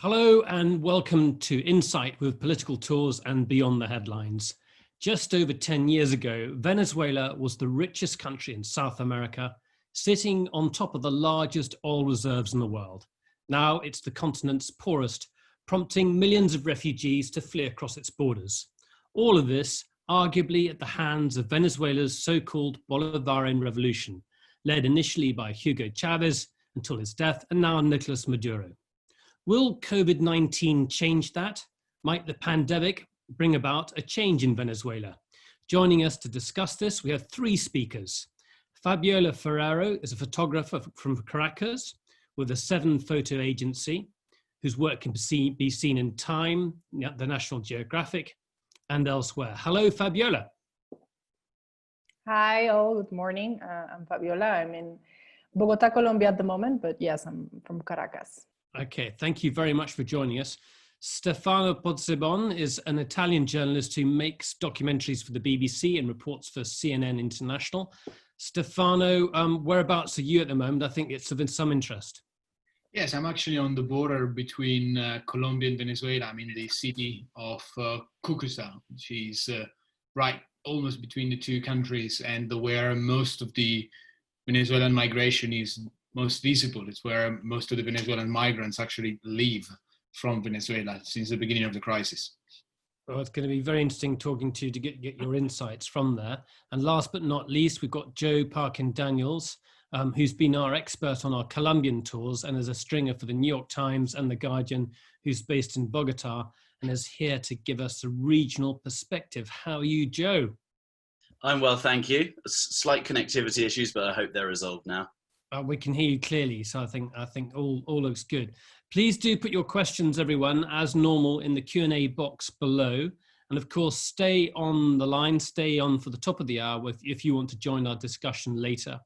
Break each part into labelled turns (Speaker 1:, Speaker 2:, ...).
Speaker 1: Hello and welcome to Insight with Political Tours and Beyond the Headlines. Just over 10 years ago, Venezuela was the richest country in South America, sitting on top of the largest oil reserves in the world. Now it's the continent's poorest, prompting millions of refugees to flee across its borders. All of this arguably at the hands of Venezuela's so-called Bolivarian revolution, led initially by Hugo Chavez until his death, and now Nicolas Maduro. Will COVID-19 change that? Might the pandemic bring about a change in Venezuela? Joining us to discuss this, we have three speakers. Fabiola Ferrero is a photographer from Caracas with a 7-photo agency, whose work can be seen in Time, the National Geographic, and elsewhere. Hello, Fabiola.
Speaker 2: Hi, all. Good morning. I'm Fabiola. I'm in Bogota, Colombia at the moment, but yes, I'm from Caracas.
Speaker 1: Okay, thank you very much for joining us. Stefano Pozzebon is an Italian journalist who makes documentaries for the BBC and reports for CNN International. Stefano, whereabouts are you at the moment? I think it's of some interest.
Speaker 3: Yes, I'm actually on the border between Colombia and Venezuela. I'm in the city of Cucuza, which is right almost between the two countries, and where most of the Venezuelan migration is most visible. It's where most of the Venezuelan migrants actually leave from Venezuela since the beginning of the crisis.
Speaker 1: Well, it's going to be very interesting talking to you to get your insights from there. And last but not least, we've got Joe Parkin-Daniels, who's been our expert on our Colombian tours and is a stringer for the New York Times and The Guardian, who's based in Bogota and is here to give us a regional perspective. How are you, Joe?
Speaker 4: I'm well, thank you. Slight connectivity issues, but I hope they're resolved now.
Speaker 1: We can hear you clearly, so I think all looks good. Please do put your questions, everyone, as normal in the Q&A box below. And of course, stay on the line, stay on for the top of the hour if you want to join our discussion later.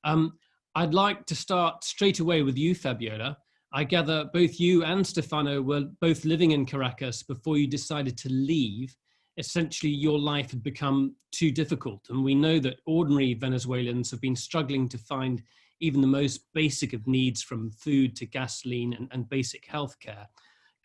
Speaker 1: I'd like to start straight away with you, Fabiola. I gather both you and Stefano were both living in Caracas before you decided to leave. Essentially, your life had become too difficult. And we know that ordinary Venezuelans have been struggling to find even the most basic of needs, from food to gasoline and basic healthcare.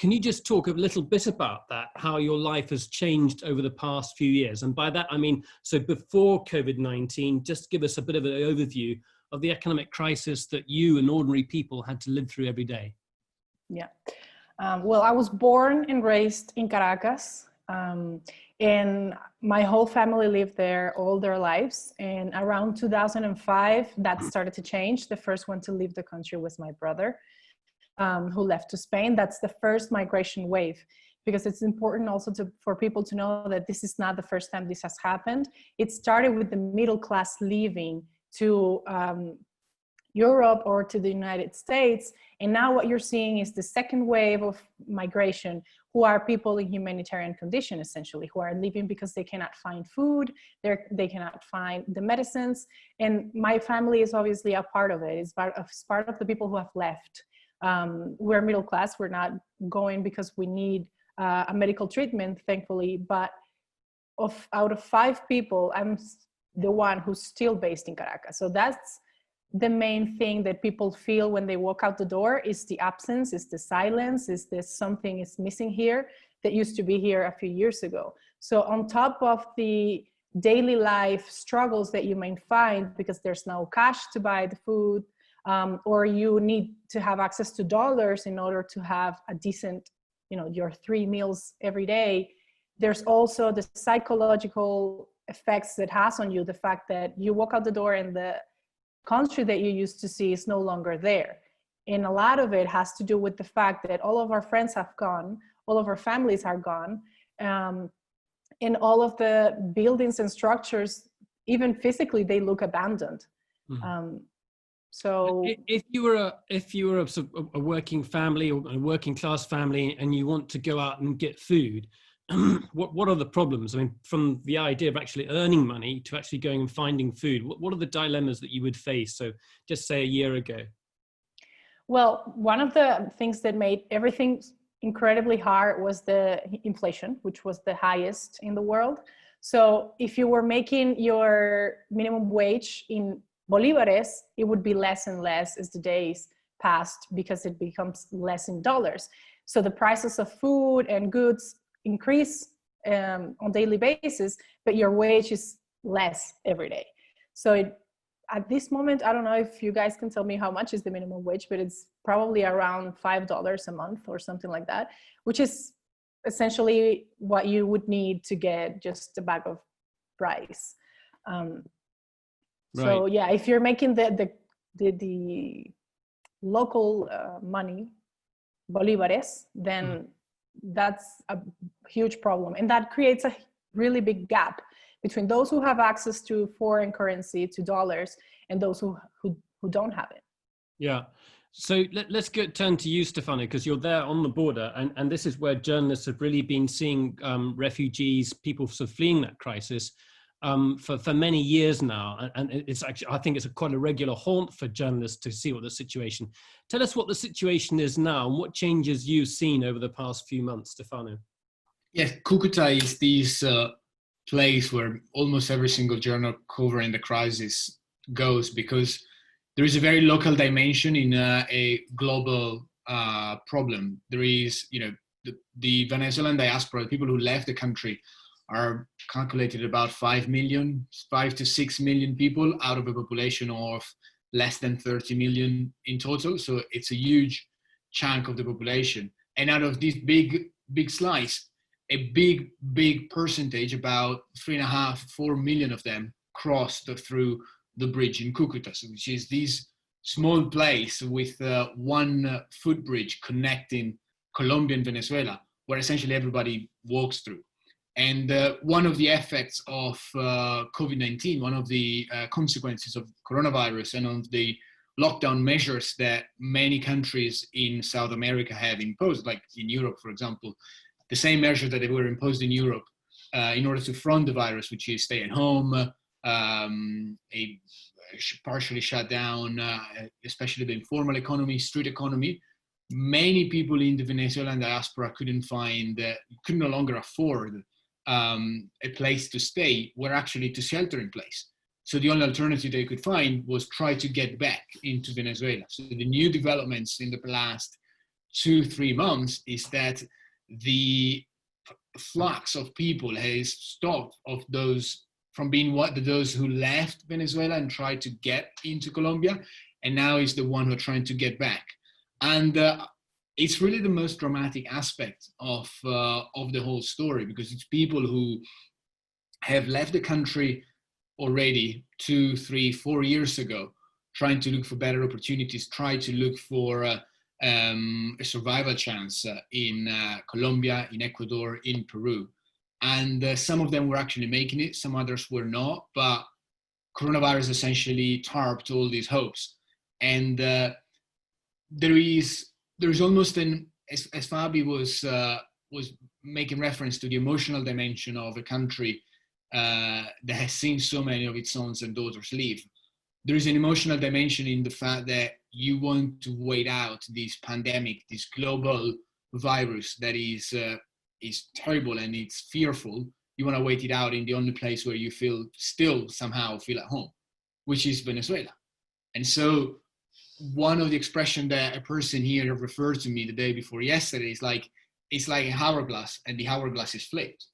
Speaker 1: Can you just talk a little bit about that, how your life has changed over the past few years? And by that, I mean, so before COVID-19, just give us a bit of an overview of the economic crisis that you and ordinary people had to live through every day.
Speaker 2: Yeah. Well, I was born and raised in Caracas. And my whole family lived there all their lives. And around 2005, that started to change. The first one to leave the country was my brother, who left to Spain. That's the first migration wave, because it's important also for people to know that this is not the first time this has happened. It started with the middle class leaving to Europe or to the United States. And now what you're seeing is the second wave of migration, who are people in humanitarian condition, essentially, who are leaving because they cannot find food, they cannot find the medicines. And my family is obviously a part of it. It's part of the people who have left. We're middle class. We're not going because we need a medical treatment, thankfully. But out of 5 people, I'm the one who's still based in Caracas. So that's the main thing that people feel when they walk out the door, is the absence, is the silence, is there something is missing here that used to be here a few years ago. So on top of the daily life struggles that you might find because there's no cash to buy the food, or you need to have access to dollars in order to have a decent, your 3 meals every day, there's also the psychological effects that has on you, the fact that you walk out the door and the country that you used to see is no longer there. And a lot of it has to do with the fact that all of our friends have gone, all of our families are gone, and all of the buildings and structures, even physically, they look abandoned. So
Speaker 1: if you were a working family or a working class family and you want to go out and get food, what are the problems? I mean, from the idea of actually earning money to actually going and finding food, what are the dilemmas that you would face? So just say a year ago.
Speaker 2: Well, one of the things that made everything incredibly hard was the inflation, which was the highest in the world. So if you were making your minimum wage in Bolivares, it would be less and less as the days passed because it becomes less in dollars. So the prices of food and goods increase on daily basis, but your wage is less every day. So at this moment, I don't know if you guys can tell me how much is the minimum wage, but it's probably around $5 a month or something like that, which is essentially what you would need to get just a bag of rice. So yeah, if you're making the local money, bolívares, then that's a huge problem. And that creates a really big gap between those who have access to foreign currency, to dollars, and those who don't have it.
Speaker 1: Yeah. So let's turn to you, Stefano, because you're there on the border. And this is where journalists have really been seeing refugees, people sort of fleeing that crisis for many years now. And it's actually, I think it's quite a regular haunt for journalists to see what the situation. Tell us what the situation is now and what changes you've seen over the past few months, Stefano.
Speaker 3: Yes, Cucuta is this place where almost every single journal covering the crisis goes, because there is a very local dimension in a global problem. There is, the Venezuelan diaspora, the people who left the country, are calculated about 5 to 6 million people out of a population of less than 30 million in total. So it's a huge chunk of the population. And out of this big slice, a big percentage, about 3.5-4 million of them, crossed through the bridge in Cucuta, which is this small place with one footbridge connecting Colombia and Venezuela, where essentially everybody walks through. And one of the effects of COVID-19, one of the consequences of coronavirus and of the lockdown measures that many countries in South America have imposed, like in Europe, for example, the same measure that they were imposed in Europe in order to front the virus, which is stay at home, a partially shut down, especially the informal economy, street economy. Many people in the Venezuelan diaspora could no longer afford a place to stay, were actually to shelter in place. So the only alternative they could find was try to get back into Venezuela. So the new developments in the last 2-3 months is that the flux of people has stopped of those from being those who left Venezuela and tried to get into Colombia, and now is the one who are trying to get back. And it's really the most dramatic aspect of the whole story, because it's people who have left the country already 2, 3, 4 years ago, trying to look for better opportunities, try to look for a survival chance in Colombia, in Ecuador, in Peru. And some of them were actually making it, some others were not, but coronavirus essentially tarped all these hopes. And there is almost as Fabi was making reference to the emotional dimension of a country that has seen so many of its sons and daughters leave. There is an emotional dimension in the fact that you want to wait out this pandemic, this global virus that is terrible and it's fearful. You want to wait it out in the only place where you somehow feel at home, which is Venezuela. And so one of the expressions that a person here referred to me the day before yesterday is like, it's like a hourglass, and the hourglass is flipped.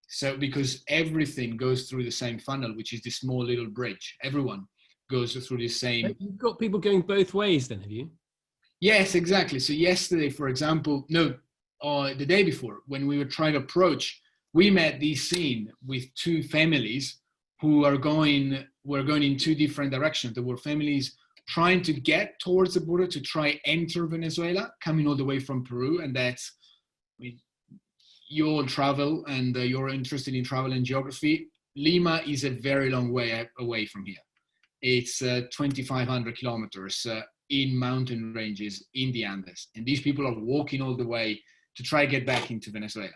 Speaker 3: So because everything goes through the same funnel, which is this small little bridge, everyone goes through the same.
Speaker 1: You've got people going both ways then, have you?
Speaker 3: Yes, exactly. So yesterday, for example, the day before, when we were trying to approach, we met this scene with 2 families who were going in 2 different directions. There were families trying to get towards the border to try enter Venezuela, coming all the way from Peru. And that's, you all travel and you're interested in travel and geography. Lima is a very long way away from here. It's 2,500 kilometers in mountain ranges in the Andes. And these people are walking all the way to try to get back into Venezuela.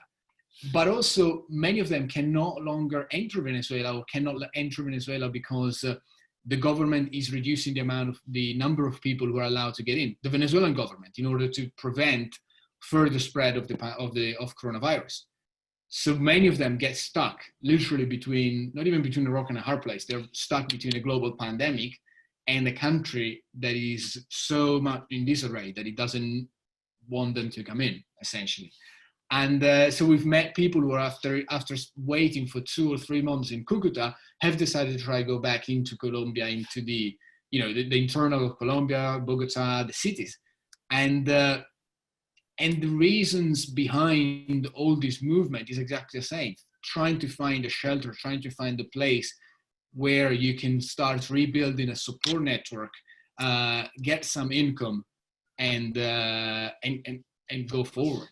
Speaker 3: But also many of them can no longer enter Venezuela, or cannot enter Venezuela because the government is reducing the number of people who are allowed to get in, the Venezuelan government, in order to prevent further spread of coronavirus. So many of them get stuck literally not even between a rock and a hard place. They're stuck between a global pandemic and a country that is so much in disarray that it doesn't want them to come in, essentially. And so we've met people who are after waiting for 2 or 3 months in Cucuta, have decided to try to go back into Colombia, into the internal of Colombia, Bogota, the cities. And the reasons behind all this movement is exactly the same. Trying to find a shelter, trying to find a place where you can start rebuilding a support network, get some income, and go forward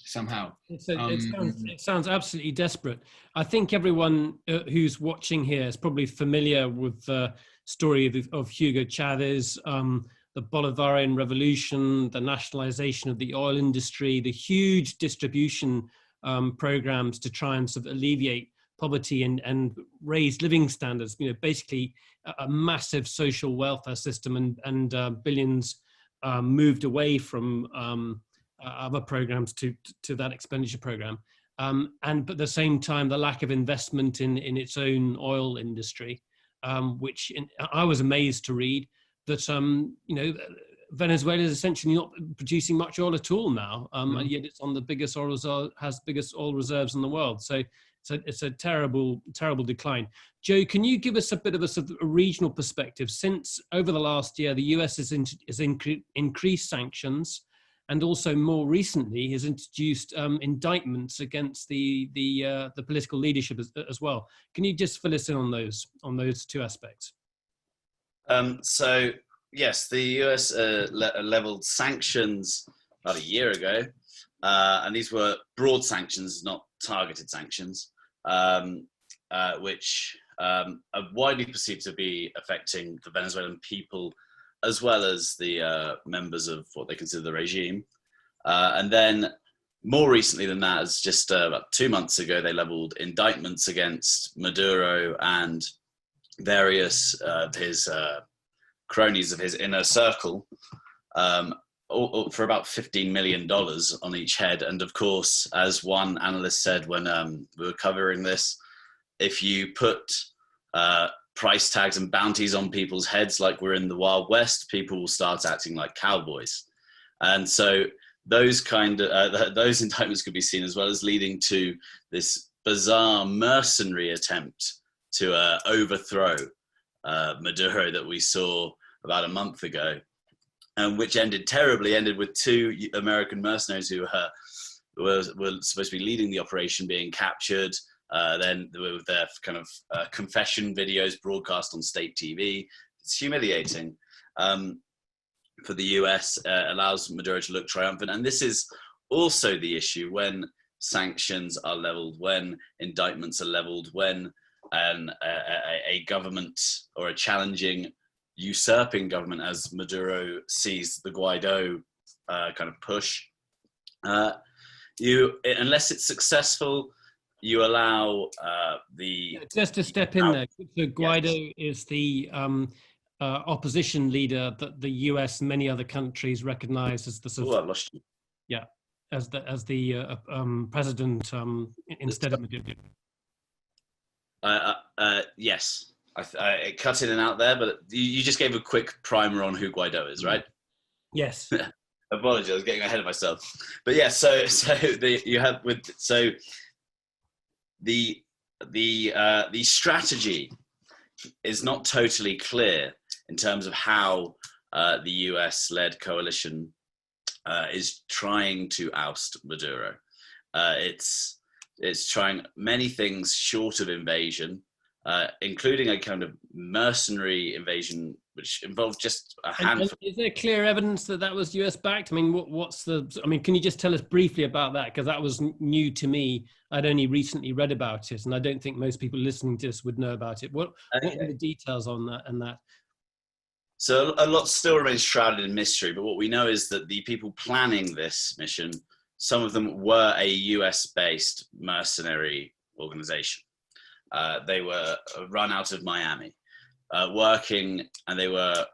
Speaker 3: somehow.
Speaker 1: It sounds absolutely desperate. I think everyone who's watching here is probably familiar with the story of Hugo Chavez, the Bolivarian Revolution, the nationalization of the oil industry, the huge distribution programs to try and sort of alleviate poverty and raise living standards. Basically a massive social welfare system, and billions moved away from other programs to that expenditure program, but at the same time the lack of investment in its own oil industry, which I was amazed to read that Venezuela is essentially not producing much oil at all now, and yet it's on the biggest oil reserve, has biggest oil reserves in the world. So it's a terrible decline. Joe, can you give us a bit of a sort of a regional perspective? Since over the last year, the US has increased sanctions, and also more recently has introduced indictments against the political leadership as well. Can you just fill us in on those two aspects?
Speaker 4: So yes, the US leveled sanctions about a year ago, and these were broad sanctions, not targeted sanctions, which are widely perceived to be affecting the Venezuelan people as well as the members of what they consider the regime. And then more recently than that, as just about 2 months ago, they leveled indictments against Maduro and various of his cronies of his inner circle, for about $15 million on each head. And of course, as one analyst said when we were covering this, if you put price tags and bounties on people's heads like we're in the Wild West, people will start acting like cowboys. And so those those indictments could be seen as well as leading to this bizarre mercenary attempt to overthrow Maduro that we saw about a month ago, and which ended terribly, with 2 American mercenaries who were supposed to be leading the operation being captured. Then with their kind of confession videos broadcast on state TV. It's humiliating for the US, allows Maduro to look triumphant. And this is also the issue when sanctions are leveled, when indictments are leveled, when a government or a challenging, usurping government, as Maduro sees the Guaido kind of push, unless it's successful, you allow
Speaker 1: just to step in there. So Guaido is the opposition leader that the US and many other countries recognize as the sort of,
Speaker 4: I lost you.
Speaker 1: Yeah, as the president instead of Maduro.
Speaker 4: Yes, it cut in and out there, but you just gave a quick primer on who Guaido is, right?
Speaker 1: Yes.
Speaker 4: Apologies, I was getting ahead of myself. But yeah, the strategy is not totally clear in terms of how the US-led coalition is trying to oust Maduro. It's trying many things short of invasion, including a kind of mercenary invasion, which involved just a handful.
Speaker 1: And is there clear evidence that that was US backed? I mean, can you just tell us briefly about that? Because that was new to me. I'd only recently read about it, and I don't think most people listening to this would know about it. What are the details on that and that?
Speaker 4: So a lot still remains shrouded in mystery, but what we know is that the people planning this mission, some of them were a US-based mercenary organization. They were run out of Miami, and they were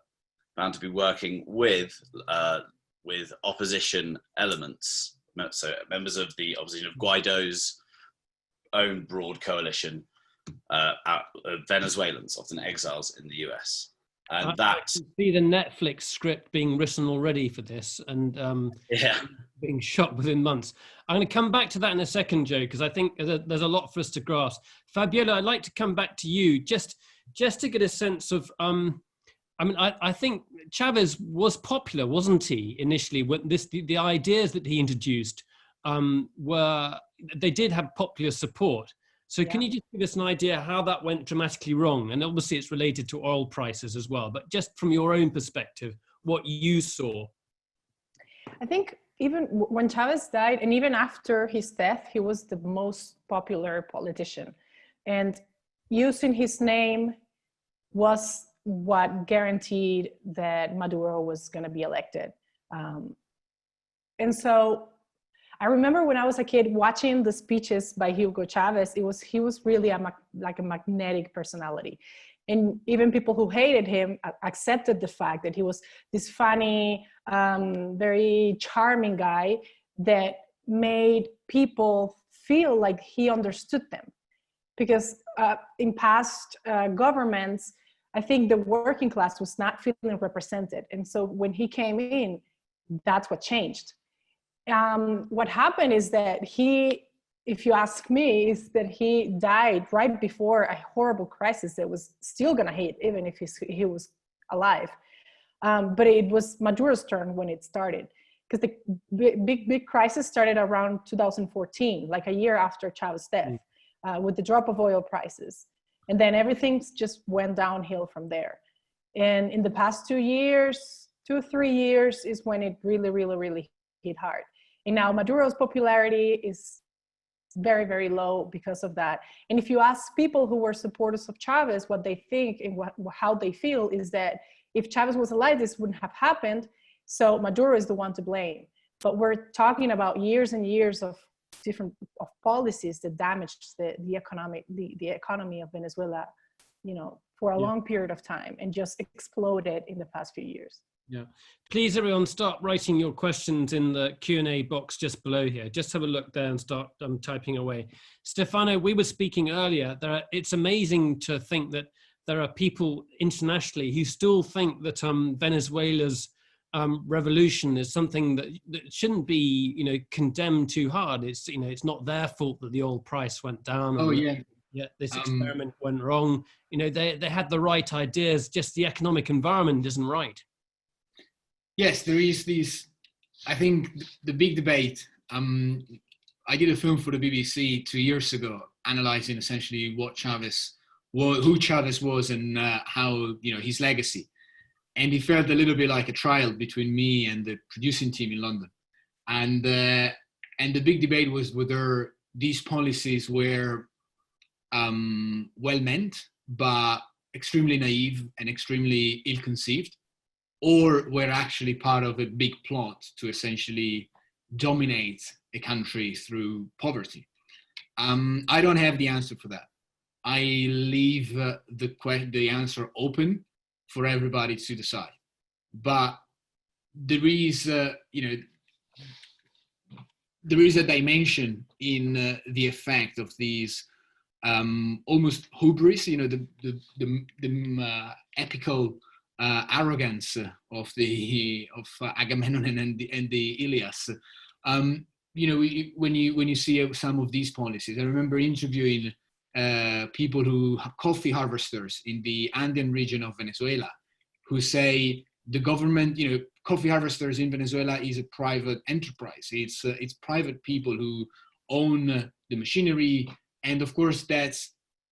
Speaker 4: found to be working with opposition elements. So members of the opposition of Guaido's own broad coalition, Venezuelans, often exiles in the US. And
Speaker 1: I can see the Netflix script being written already for this, and being shot within months. I'm going to come back to that in a second, Joe, because I think there's a lot for us to grasp. Fabiola, I'd like to come back to you just to get a sense of, I think Chavez was popular, wasn't he, initially, when the ideas that he introduced they did have popular support. So can you just give us an idea how that went dramatically wrong? And obviously it's related to oil prices as well, but just from your own perspective, what you saw.
Speaker 2: I think even when Chavez died, and even after his death, he was the most popular politician. And using his name was what guaranteed that Maduro was going to be elected. And so I remember when I was a kid watching the speeches by Hugo Chavez, he was really like a magnetic personality. And even people who hated him accepted the fact that he was this funny, very charming guy that made people feel like he understood them. Because in past governments, I think the working class was not feeling represented. And so when he came in, that's what changed. What happened is that if you ask me, is that he died right before a horrible crisis that was still going to hit, even if he was alive. But it was Maduro's turn when it started, because the big crisis started around 2014, like a year after Chavez's death, with the drop of oil prices. And then everything just went downhill from there. And in the past 2 or 3 years is when it really hit hard. And now Maduro's popularity is very, very low because of that. And if you ask people who were supporters of Chavez what they think and how they feel, is that if Chavez was alive, this wouldn't have happened. So Maduro is the one to blame. But we're talking about years and years of policies that damaged the economy of Venezuela, for a long period of time, and just exploded in the past few years.
Speaker 1: Yeah. Please, everyone, start writing your questions in the Q&A box just below here. Just have a look there and start typing away. Stefano, we were speaking earlier. It's amazing to think that there are people internationally who still think that Venezuela's revolution is something that shouldn't be, condemned too hard. It's not their fault that the oil price went down.
Speaker 3: Oh, yeah.
Speaker 1: Yeah, this experiment went wrong. They had the right ideas, just the economic environment isn't right.
Speaker 3: Yes, there is this, I think, the big debate. I did a film for the BBC 2 years ago, analyzing essentially who Chavez was and how, his legacy. And it felt a little bit like a trial between me and the producing team in London. And the big debate was whether these policies were well-meant, but extremely naive and extremely ill-conceived, or were actually part of a big plot to essentially dominate a country through poverty. I don't have the answer for that. I leave the answer open for everybody to decide. But there is, there is a dimension in the effect of these almost hubris, the epical arrogance of Agamemnon and the Ilias. When you see some of these policies, I remember interviewing coffee harvesters in the Andean region of Venezuela, who say the government, coffee harvesters in Venezuela is a private enterprise. It's private people who own the machinery, and of course that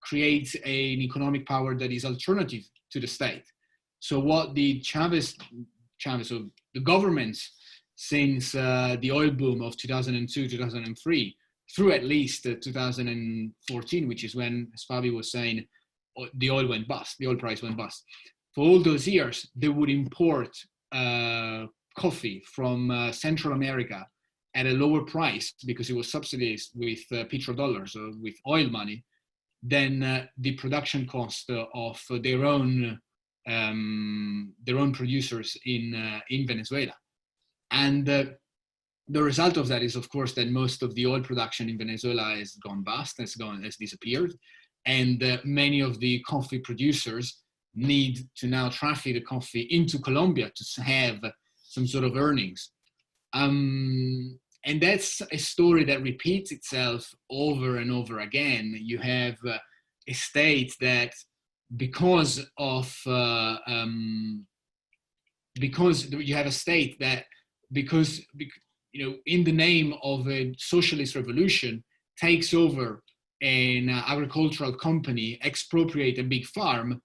Speaker 3: creates an economic power that is alternative to the state. So what the Chavez, so the governments since the oil boom of 2002, 2003, through at least 2014, which is when, as Fabi was saying, the oil price went bust. For all those years, they would import coffee from Central America at a lower price because it was subsidized with petrodollars or with oil money than the production cost of their own producers in Venezuela. And the result of that is, of course, that most of the oil production in Venezuela has gone bust, has disappeared, and many of the coffee producers need to now traffic the coffee into Colombia to have some sort of earnings. and that's a story that repeats itself over and over again. You have a state that, because you have a state that, because in the name of a socialist revolution, takes over an agricultural company, expropriate a big farm,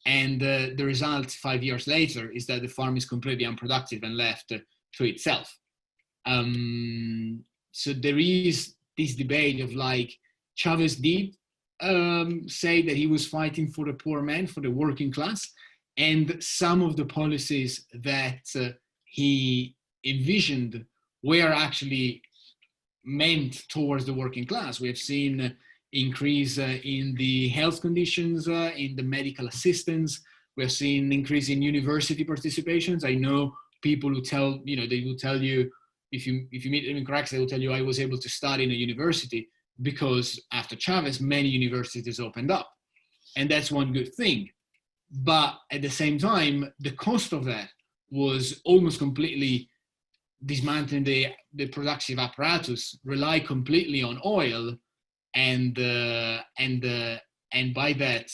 Speaker 3: and the result 5 years later is that the farm is completely unproductive and left to itself. So there is this debate of like, Chavez did say that he was fighting for the poor man, for the working class, and some of the policies that he envisioned were actually meant towards the working class. We have seen increase in the health conditions, in the medical assistance. We have seen increase in university participations. I know people who they will tell you, if you meet them in Caracas, they will tell you, I was able to study in a university because after Chavez, many universities opened up. And that's one good thing. But at the same time, the cost of that was almost completely dismantling the productive apparatus, rely completely on oil, and by that,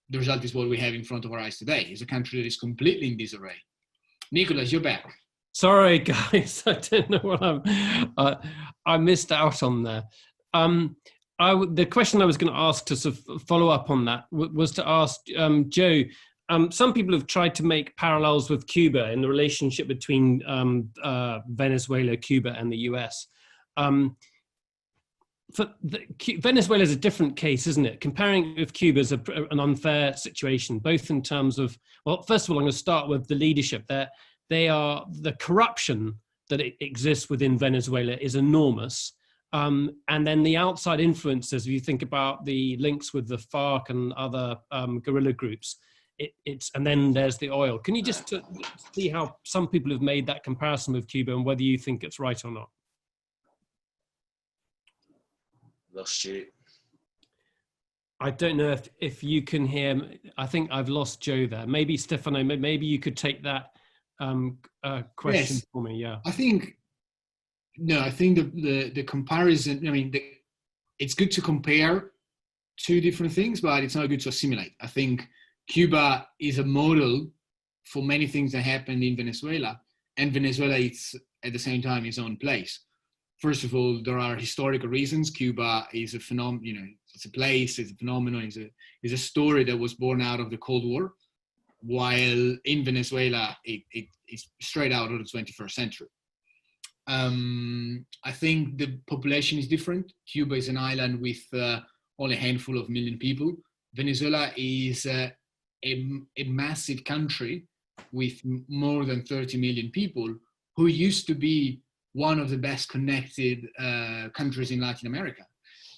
Speaker 3: the result is what we have in front of our eyes today. It's a country that is completely in disarray. Nicholas, you're back.
Speaker 1: Sorry, guys, I don't know what I missed out on there. The question I was going to ask to sort of follow up on that was to ask Joe. Some people have tried to make parallels with Cuba in the relationship between Venezuela, Cuba, and the US. Venezuela is a different case, isn't it? Comparing it with Cuba is an unfair situation, both in terms of, well, first of all, I'm going to start with the leadership. The corruption that exists within Venezuela is enormous. And then the outside influences, if you think about the links with the FARC and other guerrilla groups, and then there's the oil. Can you just see how some people have made that comparison with Cuba and whether you think it's right or not?
Speaker 4: Lost you.
Speaker 1: I don't know if you can hear me. I think I've lost Joe there. Maybe Stefano, maybe you could take that question for me. Yeah.
Speaker 3: I think the comparison, it's good to compare two different things, but it's not good to assimilate. I think Cuba is a model for many things that happened in Venezuela, and Venezuela is at the same time its own place. First of all, there are historical reasons. Cuba is a phenomenon, it's a place, it's a phenomenon, it's a story that was born out of the Cold War, while in Venezuela, it's straight out of the 21st century. I think the population is different. Cuba is an island with only a handful of million people. Venezuela is a massive country with more than 30 million people, who used to be one of the best connected countries in Latin America.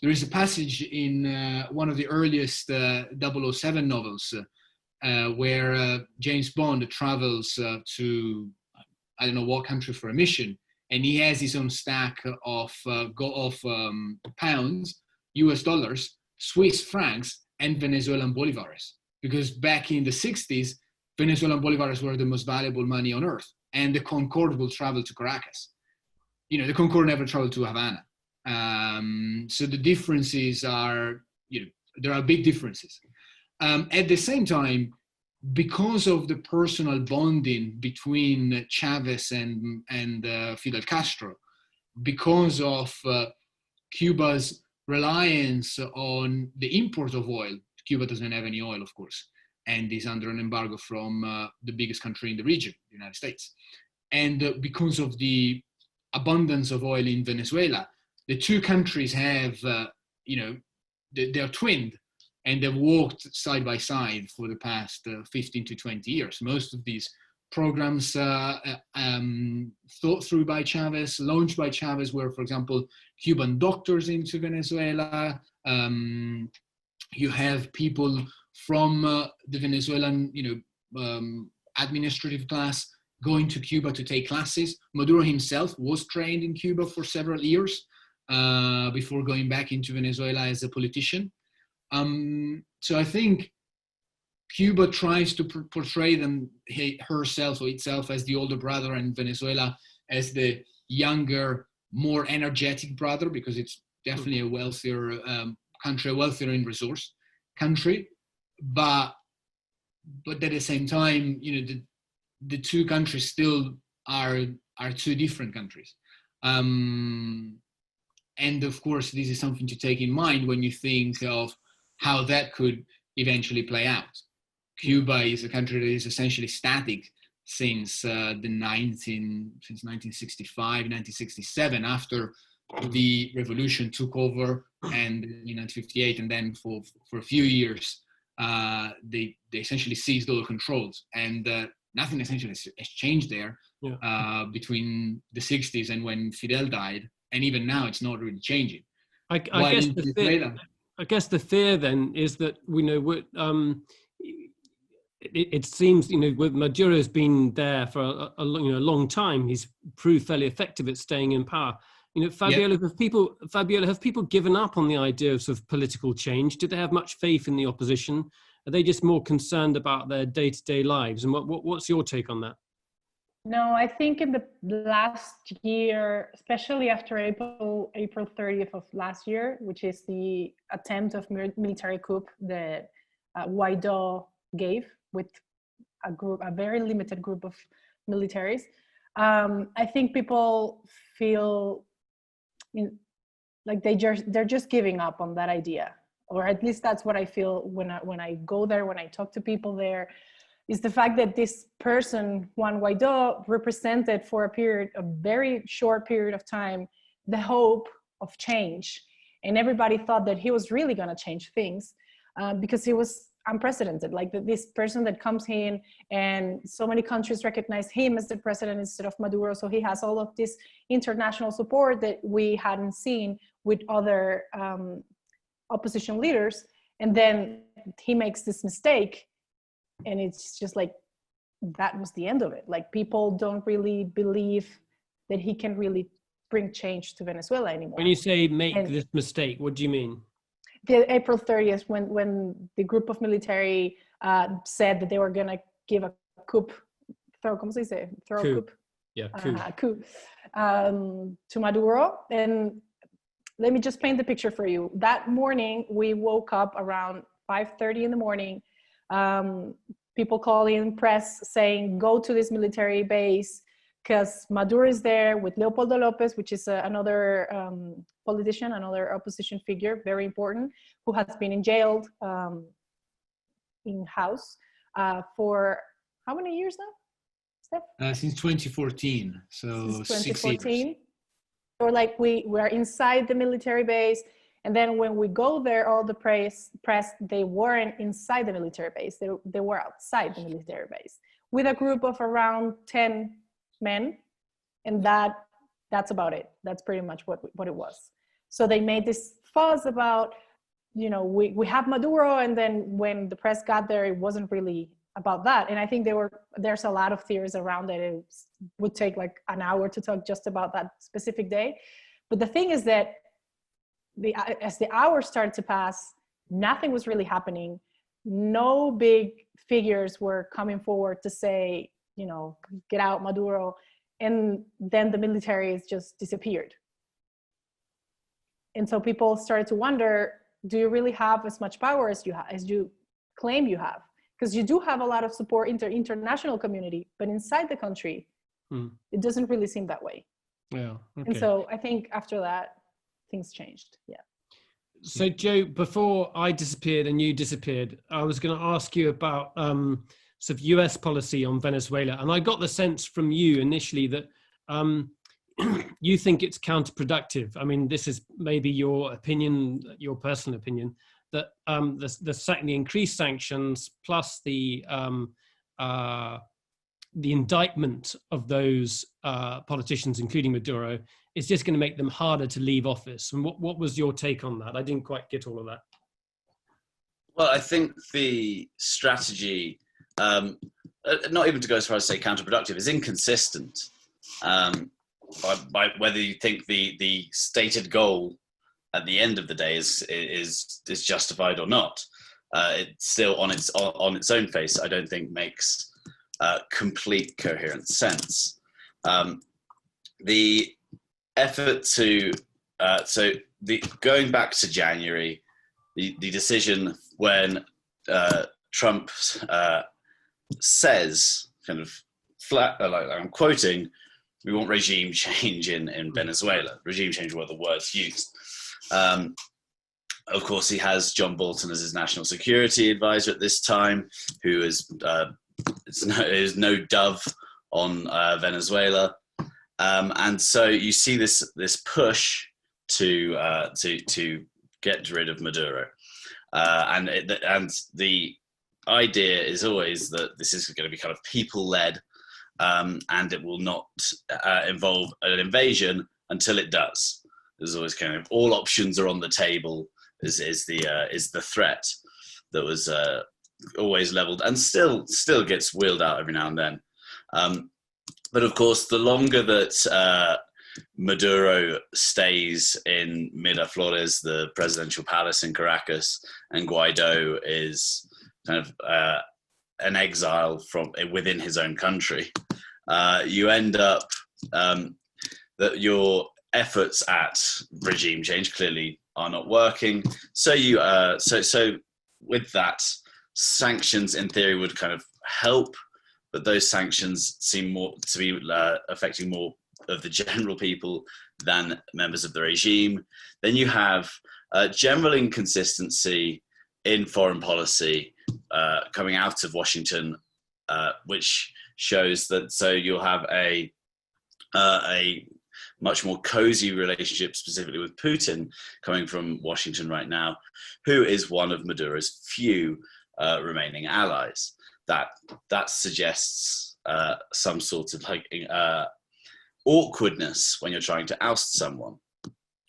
Speaker 3: There is a passage in one of the earliest 007 novels where James Bond travels to, I don't know what country for a mission, and he has his own stack of pounds, US dollars, Swiss francs, and Venezuelan bolívares. Because back in the 60s, Venezuelan bolívares were the most valuable money on earth, and the Concorde will travel to Caracas. The Concorde never traveled to Havana. So the differences are, there are big differences. At the same time, because of the personal bonding between Chavez and Fidel Castro, because of Cuba's reliance on the import of oil, Cuba doesn't have any oil, of course, and is under an embargo from the biggest country in the region, the United States. And because of the abundance of oil in Venezuela, the two countries have, they're twinned, and they've walked side by side for the past 15 to 20 years. Most of these programs thought through by Chavez, launched by Chavez, were, for example, Cuban doctors into Venezuela. You have people from the Venezuelan, administrative class going to Cuba to take classes. Maduro himself was trained in Cuba for several years before going back into Venezuela as a politician. So I think Cuba tries to portray herself or itself as the older brother, and Venezuela as the younger, more energetic brother, because it's definitely a wealthier country, a wealthier in resource country, but at the same time, the two countries still are two different countries. And of course, this is something to take in mind when you think of how that could eventually play out. Cuba is a country that is essentially static since 1965, 1967, after the revolution took over, and in 1958, and then for a few years, they essentially seized all the controls, and nothing essentially has changed there between the 60s and when Fidel died, and even now it's not really changing.
Speaker 1: I guess the fear then is that it seems with Maduro's been there for a long time. He's proved fairly effective at staying in power. Fabiola, have people given up on the idea of sort of political change? Do they have much faith in the opposition? Are they just more concerned about their day-to-day lives? And what's your take on that?
Speaker 2: No, I think in the last year, especially after April 30th of last year, which is the attempt of military coup that Guaido gave with a very limited group of militaries, I think people feel like they're just giving up on that idea, or at least that's what I feel when I go there, when I talk to people there. Is the fact that this person, Juan Guaido, represented for a very short period of time, the hope of change. And everybody thought that he was really going to change things because he was unprecedented. Like this person that comes in, and so many countries recognize him as the president instead of Maduro. So he has all of this international support that we hadn't seen with other opposition leaders. And then he makes this mistake. And it's just like, that was the end of it. Like, people don't really believe that he can really bring change to Venezuela anymore.
Speaker 1: When you say this mistake, what do you mean?
Speaker 2: The April 30th, when the group of military said that they were going to give a coup, coup to Maduro. And let me just paint the picture for you. That morning, we woke up around 5:30 in the morning. People calling press saying, go to this military base because Maduro is there with Leopoldo Lopez, which is another politician, another opposition figure, very important, who has been in jail in house for how many years now, Steph?
Speaker 3: Since 2014, so
Speaker 2: since 2014.
Speaker 3: 6 years.
Speaker 2: So like we're inside the military base. And then when we go there, all the press, they weren't inside the military base. They were outside the military base with a group of around 10 men. And that's about it. That's pretty much what it was. So they made this fuss about, we have Maduro. And then when the press got there, it wasn't really about that. And I think there's a lot of theories around that. It would take like an hour to talk just about that specific day. But the thing is that as the hours started to pass, nothing was really happening. No big figures were coming forward to say, get out Maduro. And then the military just disappeared. And so people started to wonder, do you really have as much power as you claim you have? Because you do have a lot of support in the international community, but inside the country, it doesn't really seem that way.
Speaker 1: Yeah. Okay.
Speaker 2: And so I think after that, things changed. Yeah.
Speaker 1: So Joe, before I disappeared and you disappeared, I was going to ask you about sort of US policy on Venezuela. And I got the sense from you initially that you think it's counterproductive. I mean, this is maybe your opinion, your personal opinion, that the increased sanctions plus the indictment of those politicians, including Maduro, is just going to make them harder to leave office. And what was your take on that? I didn't quite get all of that.
Speaker 4: Well, I think the strategy, not even to go as far as say counterproductive, is inconsistent. By whether you think the stated goal at the end of the day is justified or not, it's still on its own face, I don't think makes complete coherent sense. effort to going back to January, the decision when Trump says kind of flat, like I'm quoting, we want regime change in Venezuela. Regime change were the words used. Of course, he has John Bolton as his national security advisor at this time, who is no dove on Venezuela, and so you see this push to get rid of Maduro, and the idea is always that this is going to be kind of people-led, and it will not involve an invasion until it does. There's always kind of all options are on the table. Is the threat that was always leveled and still gets wheeled out every now and then. But of course, the longer that Maduro stays in Miraflores, the presidential palace in Caracas, and Guaido is kind of an exile from within his own country, you end up that your efforts at regime change clearly are not working. So so with that, sanctions in theory would kind of help, but those sanctions seem more to be affecting more of the general people than members of the regime. Then you have general inconsistency in foreign policy coming out of Washington, which shows that you'll have a much more cozy relationship, specifically with Putin, coming from Washington right now, who is one of Maduro's few remaining allies. That suggests some sort of awkwardness when you're trying to oust someone,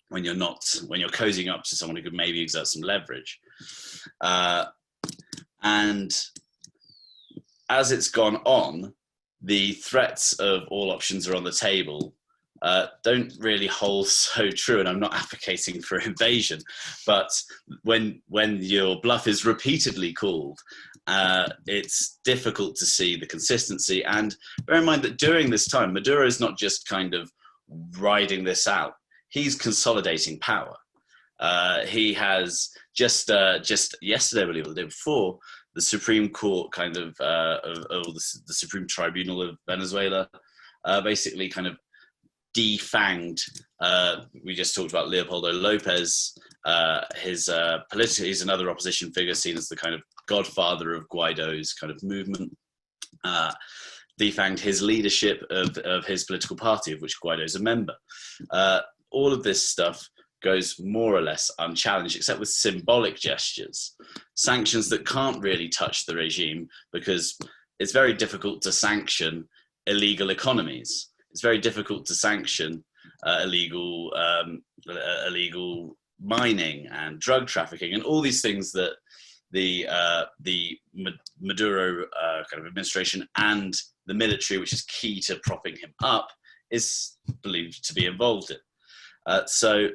Speaker 4: when you're cozying up to someone who could maybe exert some leverage. And as it's gone on, the threats of all options are on the table don't really hold so true, and I'm not advocating for invasion, but when your bluff is repeatedly called, it's difficult to see the consistency. And bear in mind that during this time, Maduro is not just kind of riding this out, he's consolidating power. He has just yesterday, I believe, or the day before, the Supreme Court the Supreme Tribunal of Venezuela basically kind of defanged. We just talked about Leopoldo Lopez. He's another opposition figure seen as the kind of godfather of Guaido's kind of movement. Defanged his leadership of his political party, of which Guaido is a member. All of this stuff goes more or less unchallenged, except with symbolic gestures. Sanctions that can't really touch the regime, because it's very difficult to sanction illegal economies. It's very difficult to sanction illegal mining and drug trafficking and all these things that the Maduro kind of administration and the military, which is key to propping him up, is believed to be involved in. So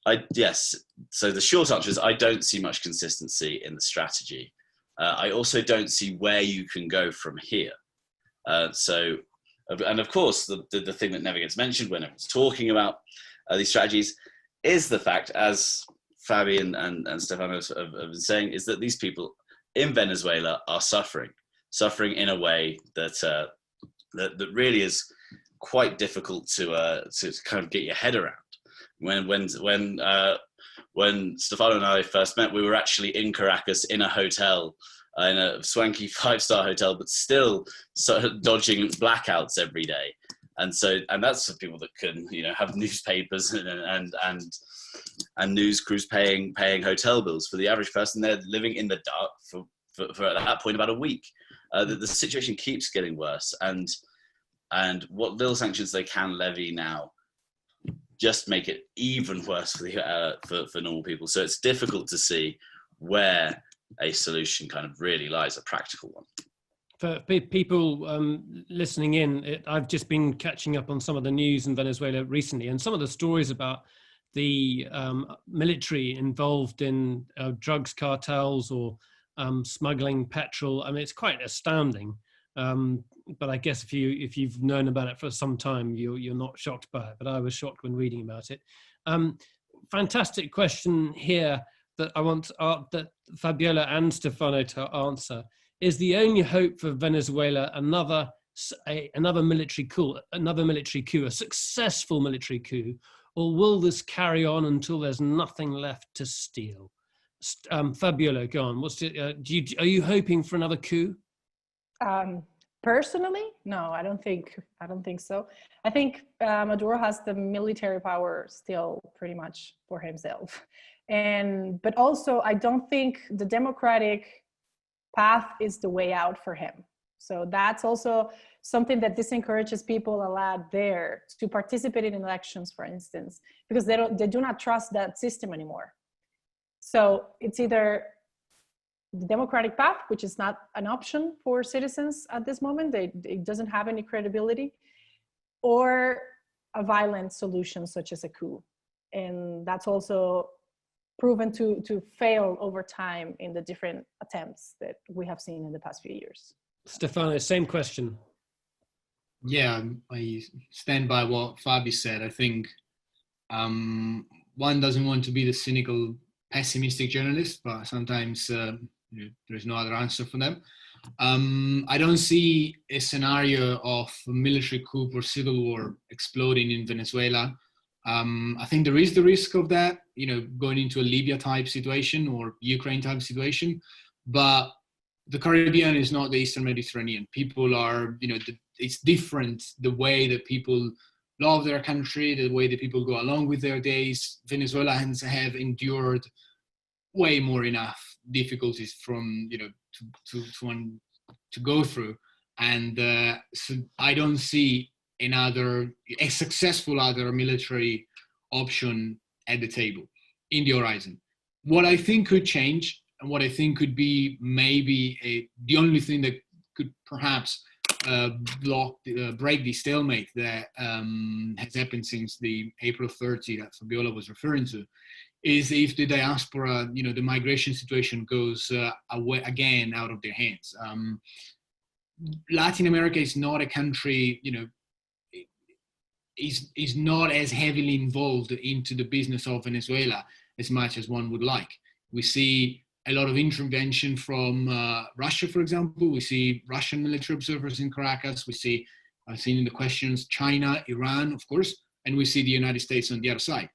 Speaker 4: the short answer is I don't see much consistency in the strategy. I also don't see where you can go from here. And of course, the thing that never gets mentioned when everyone's talking about these strategies is the fact, as Fabi and Stefano have been saying, is that these people in Venezuela are suffering in a way that that really is quite difficult to kind of get your head around. When Stefano and I first met, we were actually in Caracas in a hotel, in a swanky 5-star hotel, but still sort of dodging blackouts every day. And that's for people that can, have newspapers and news crews paying hotel bills. For the average person, they're living in the dark for at that point about a week. The situation keeps getting worse, and what little sanctions they can levy now just make it even worse for normal people. So it's difficult to see where a solution kind of really lies, a practical one.
Speaker 1: For people listening in, I've just been catching up on some of the news in Venezuela recently, and some of the stories about the military involved in drugs cartels or smuggling petrol. I mean, it's quite astounding. but I guess if you've known about it for some time, you're not shocked by it. But I was shocked when reading about it. Fantastic question here that I want that Fabiola and Stefano to answer. Is the only hope for Venezuela another military coup, a successful military coup, or will this carry on until there's nothing left to steal? Fabiola, go on. Are you hoping for another coup?
Speaker 2: Personally, no, I don't think so. I think Maduro has the military power still pretty much for himself, but also I don't think the democratic path is the way out for him. So that's also something that disencourages people a lot there to participate in elections, for instance, because they do not trust that system anymore. So it's either the democratic path, which is not an option for citizens at this moment, it doesn't have any credibility, or a violent solution such as a coup. And that's also proven to fail over time in the different attempts that we have seen in the past few years.
Speaker 1: Stefano, same question.
Speaker 3: Yeah, I stand by what Fabi said. I think one doesn't want to be the cynical, pessimistic journalist, but sometimes there's no other answer for them. I don't see a scenario of military coup or civil war exploding in Venezuela. I think there is the risk of that, going into a Libya type situation or Ukraine type situation, but the Caribbean is not the Eastern Mediterranean. People are, it's different, the way that people love their country, the way that people go along with their days. Venezuelans have endured way more enough difficulties from, to go through. And so I don't see a successful other military option at the table in the horizon. What I think could change, and what I think could be maybe the only thing that could perhaps break the stalemate that has happened since the April 30 that Fabiola was referring to, is if the diaspora, the migration situation goes away again out of their hands. Latin America is not a country, is not as heavily involved into the business of Venezuela as much as one would like. We see a lot of intervention from Russia, for example. We see Russian military observers in Caracas. We see, I've seen in the questions, China, Iran, of course, and we see the United States on the other side.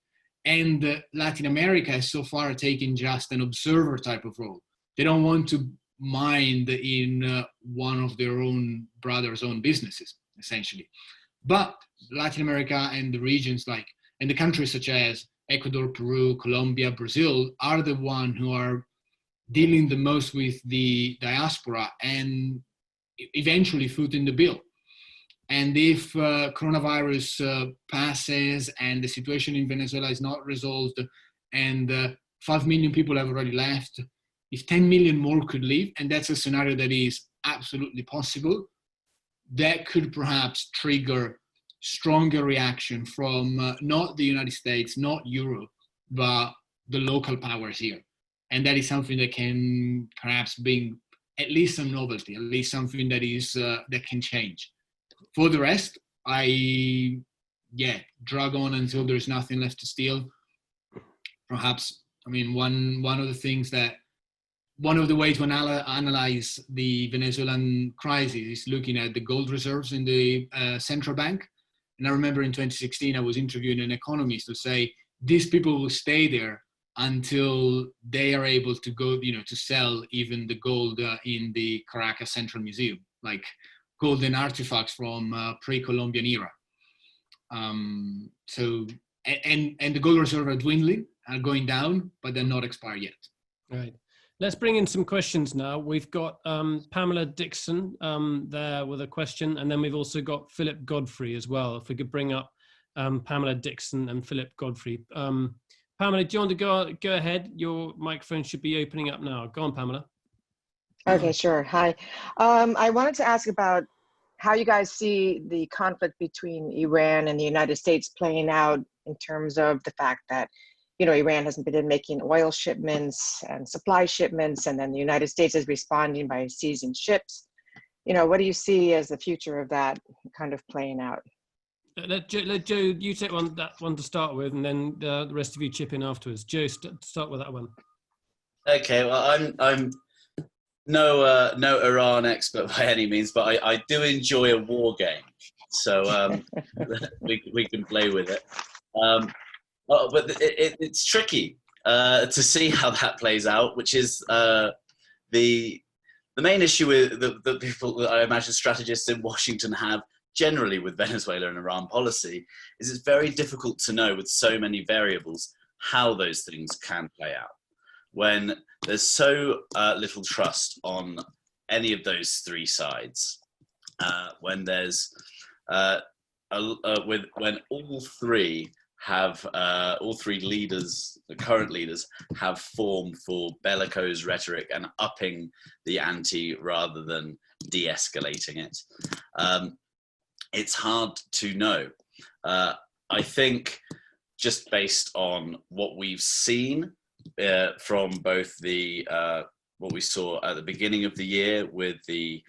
Speaker 3: And Latin America has so far taken just an observer type of role. They don't want to mind in one of their own brothers' own businesses, essentially. But Latin America and the regions and the countries such as Ecuador, Peru, Colombia, Brazil are the ones who are dealing the most with the diaspora and eventually footing the bill. And if coronavirus passes and the situation in Venezuela is not resolved and 5 million people have already left, if 10 million more could leave, and that's a scenario that is absolutely possible, that could perhaps trigger stronger reaction from not the United States, not Europe, but the local powers here. And that is something that can perhaps bring at least some novelty, at least something that is that can change. For the rest, drag on until there's nothing left to steal. Perhaps, one of the ways to analyze the Venezuelan crisis is looking at the gold reserves in the central bank. And I remember in 2016, I was interviewing an economist to say, these people will stay there until they are able to go, to sell even the gold in the Caracas Central Museum, like golden artifacts from pre-Columbian era. So the gold reserves are dwindling, are going down, but they're not expired yet.
Speaker 1: Right. Let's bring in some questions now. We've got Pamela Dixon there with a question, and then we've also got Philip Godfrey as well. If we could bring up Pamela Dixon and Philip Godfrey. Pamela, do you want to go ahead? Your microphone should be opening up now. Go on, Pamela.
Speaker 5: Okay, sure. Hi. I wanted to ask about how you guys see the conflict between Iran and the United States playing out in terms of the fact that, Iran hasn't been making oil shipments and supply shipments, and then the United States is responding by seizing ships. what do you see as the future of that kind of playing out?
Speaker 1: Let Joe, you take that one to start with, and then the rest of you chip in afterwards. Joe, start with that one. Okay,
Speaker 4: well, I'm no Iran expert by any means, but I do enjoy a war game, so we can play with it. But it's tricky to see how that plays out, which is the main issue with the people that I imagine strategists in Washington have generally with Venezuela and Iran policy is it's very difficult to know with so many variables how those things can play out when there's so little trust on any of those three sides. When there's when all three leaders, the current leaders, have formed for bellicose rhetoric and upping the ante rather than de-escalating it. It's hard to know. I think just based on what we've seen from both the what we saw at the beginning of the year with the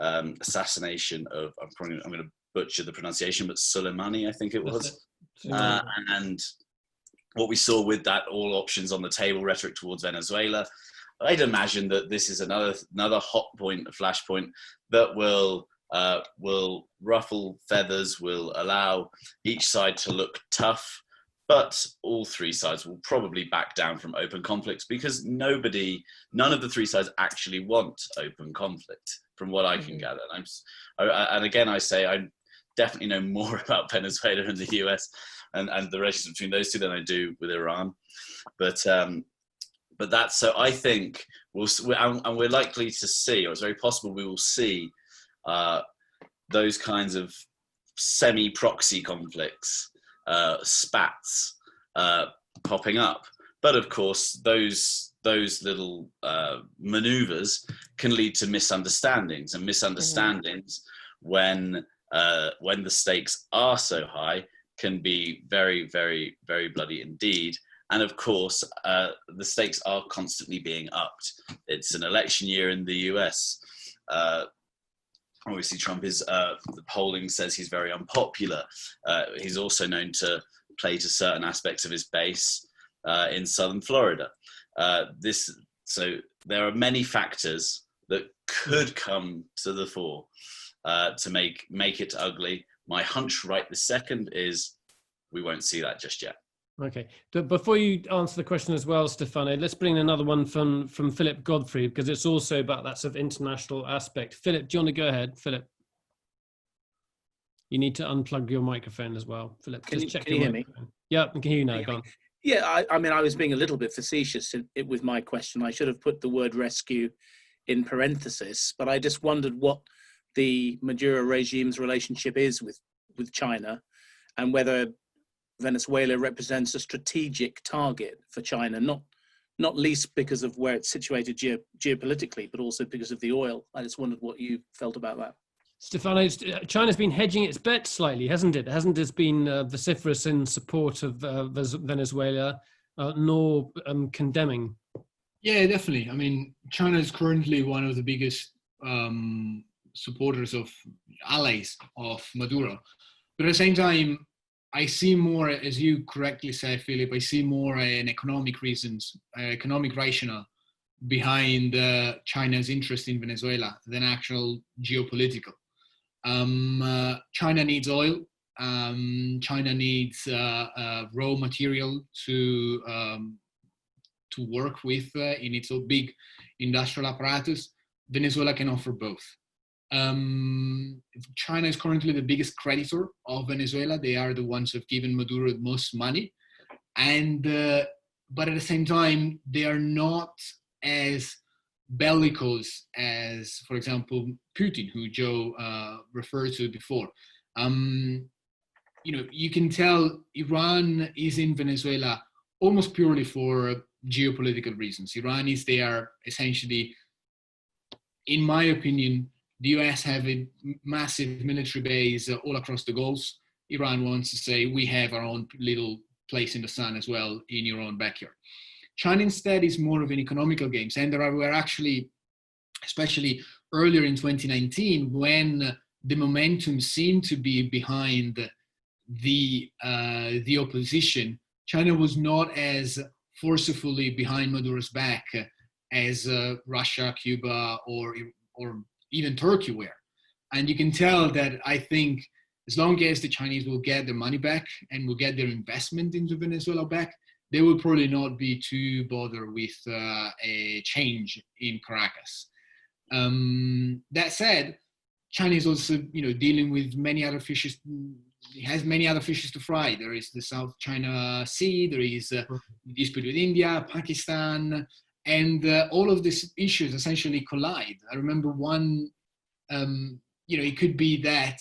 Speaker 4: assassination of, I'm going to butcher the pronunciation, but Soleimani, I think it was. And what we saw with that all options on the table rhetoric towards Venezuela, I'd imagine that this is another hot point, a flashpoint that will ruffle feathers, will allow each side to look tough, but all three sides will probably back down from open conflicts because none of the three sides actually want open conflict, from what I can gather. And again, I say I definitely know more about Venezuela and the US and the relationship between those two than I do with Iran. But that's, so I think we're likely to see, or it's very possible we will see those kinds of semi-proxy conflicts, spats, popping up. But of course, those little maneuvers can lead to misunderstandings, and misunderstandings when the stakes are so high can be very, very, very bloody indeed. And of course, the stakes are constantly being upped. It's an election year in the US. Obviously, Trump is, the polling says he's very unpopular. He's also known to play to certain aspects of his base in southern Florida. So there are many factors that could come to the fore to make it ugly. My hunch right this second is we won't see that just yet.
Speaker 1: Okay. Before you answer the question as well, Stefano, let's bring another one from Philip Godfrey, because it's also about that sort of international aspect. Philip, do you want to go ahead? Philip, you need to unplug your microphone as well. Philip,
Speaker 6: can you
Speaker 1: hear me? Yeah, I can hear you now. Go on.
Speaker 6: Yeah, I mean, I was being a little bit facetious with my question. I should have put the word rescue in parenthesis, but I just wondered what the Maduro regime's relationship is with China, and whether Venezuela represents a strategic target for China, not least because of where it's situated geopolitically, but also because of the oil. I just wondered what you felt about that.
Speaker 1: Stefano, China's been hedging its bets slightly, hasn't it? Hasn't it been vociferous in support of Venezuela, nor condemning?
Speaker 3: Yeah, definitely. I mean, China is currently one of the biggest supporters of allies of Maduro. But at the same time, I see more, as you correctly said, Philip, I see more an economic reasons, economic rationale behind China's interest in Venezuela than actual geopolitical. China needs oil. China needs raw material to work with in its big industrial apparatus. Venezuela can offer both. China is currently the biggest creditor of Venezuela. They are the ones who have given Maduro the most money, and but at the same time, they are not as bellicose as, for example, Putin, who Joe referred to before. You can tell Iran is in Venezuela almost purely for geopolitical reasons. Iran is there essentially, in my opinion. The US have a massive military base all across the Gulf. Iran wants to say, we have our own little place in the sun as well in your own backyard. China instead is more of an economical game. And we're actually especially earlier in 2019, when the momentum seemed to be behind the opposition. China was not as forcefully behind Maduro's back as Russia, Cuba, or even Turkey were. And you can tell that, I think, as long as the Chinese will get their money back and will get their investment into Venezuela back, they will probably not be too bothered with a change in Caracas. That said, China is also, dealing with many other fishes. It has many other fishes to fry. There is the South China Sea. There is a dispute with India, Pakistan, and all of these issues essentially collide. I remember one. It could be that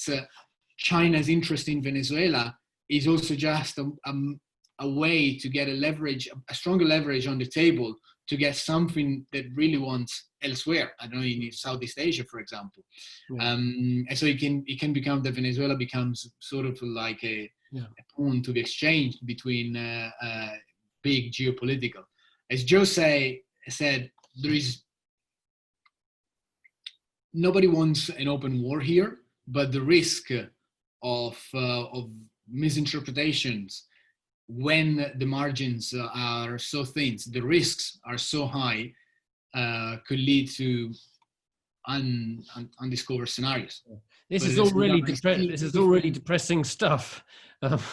Speaker 3: China's interest in Venezuela is also just a way to get a stronger leverage on the table to get something that really wants elsewhere. I don't know, in Southeast Asia, for example. Yeah. And so it can become that Venezuela becomes sort of like a pawn to be exchanged between big geopolitical. As Jose said, nobody wants an open war here, but the risk of misinterpretations when the margins are so thin, the risks are so high, could lead to undiscovered scenarios.
Speaker 1: This is all really depressing stuff.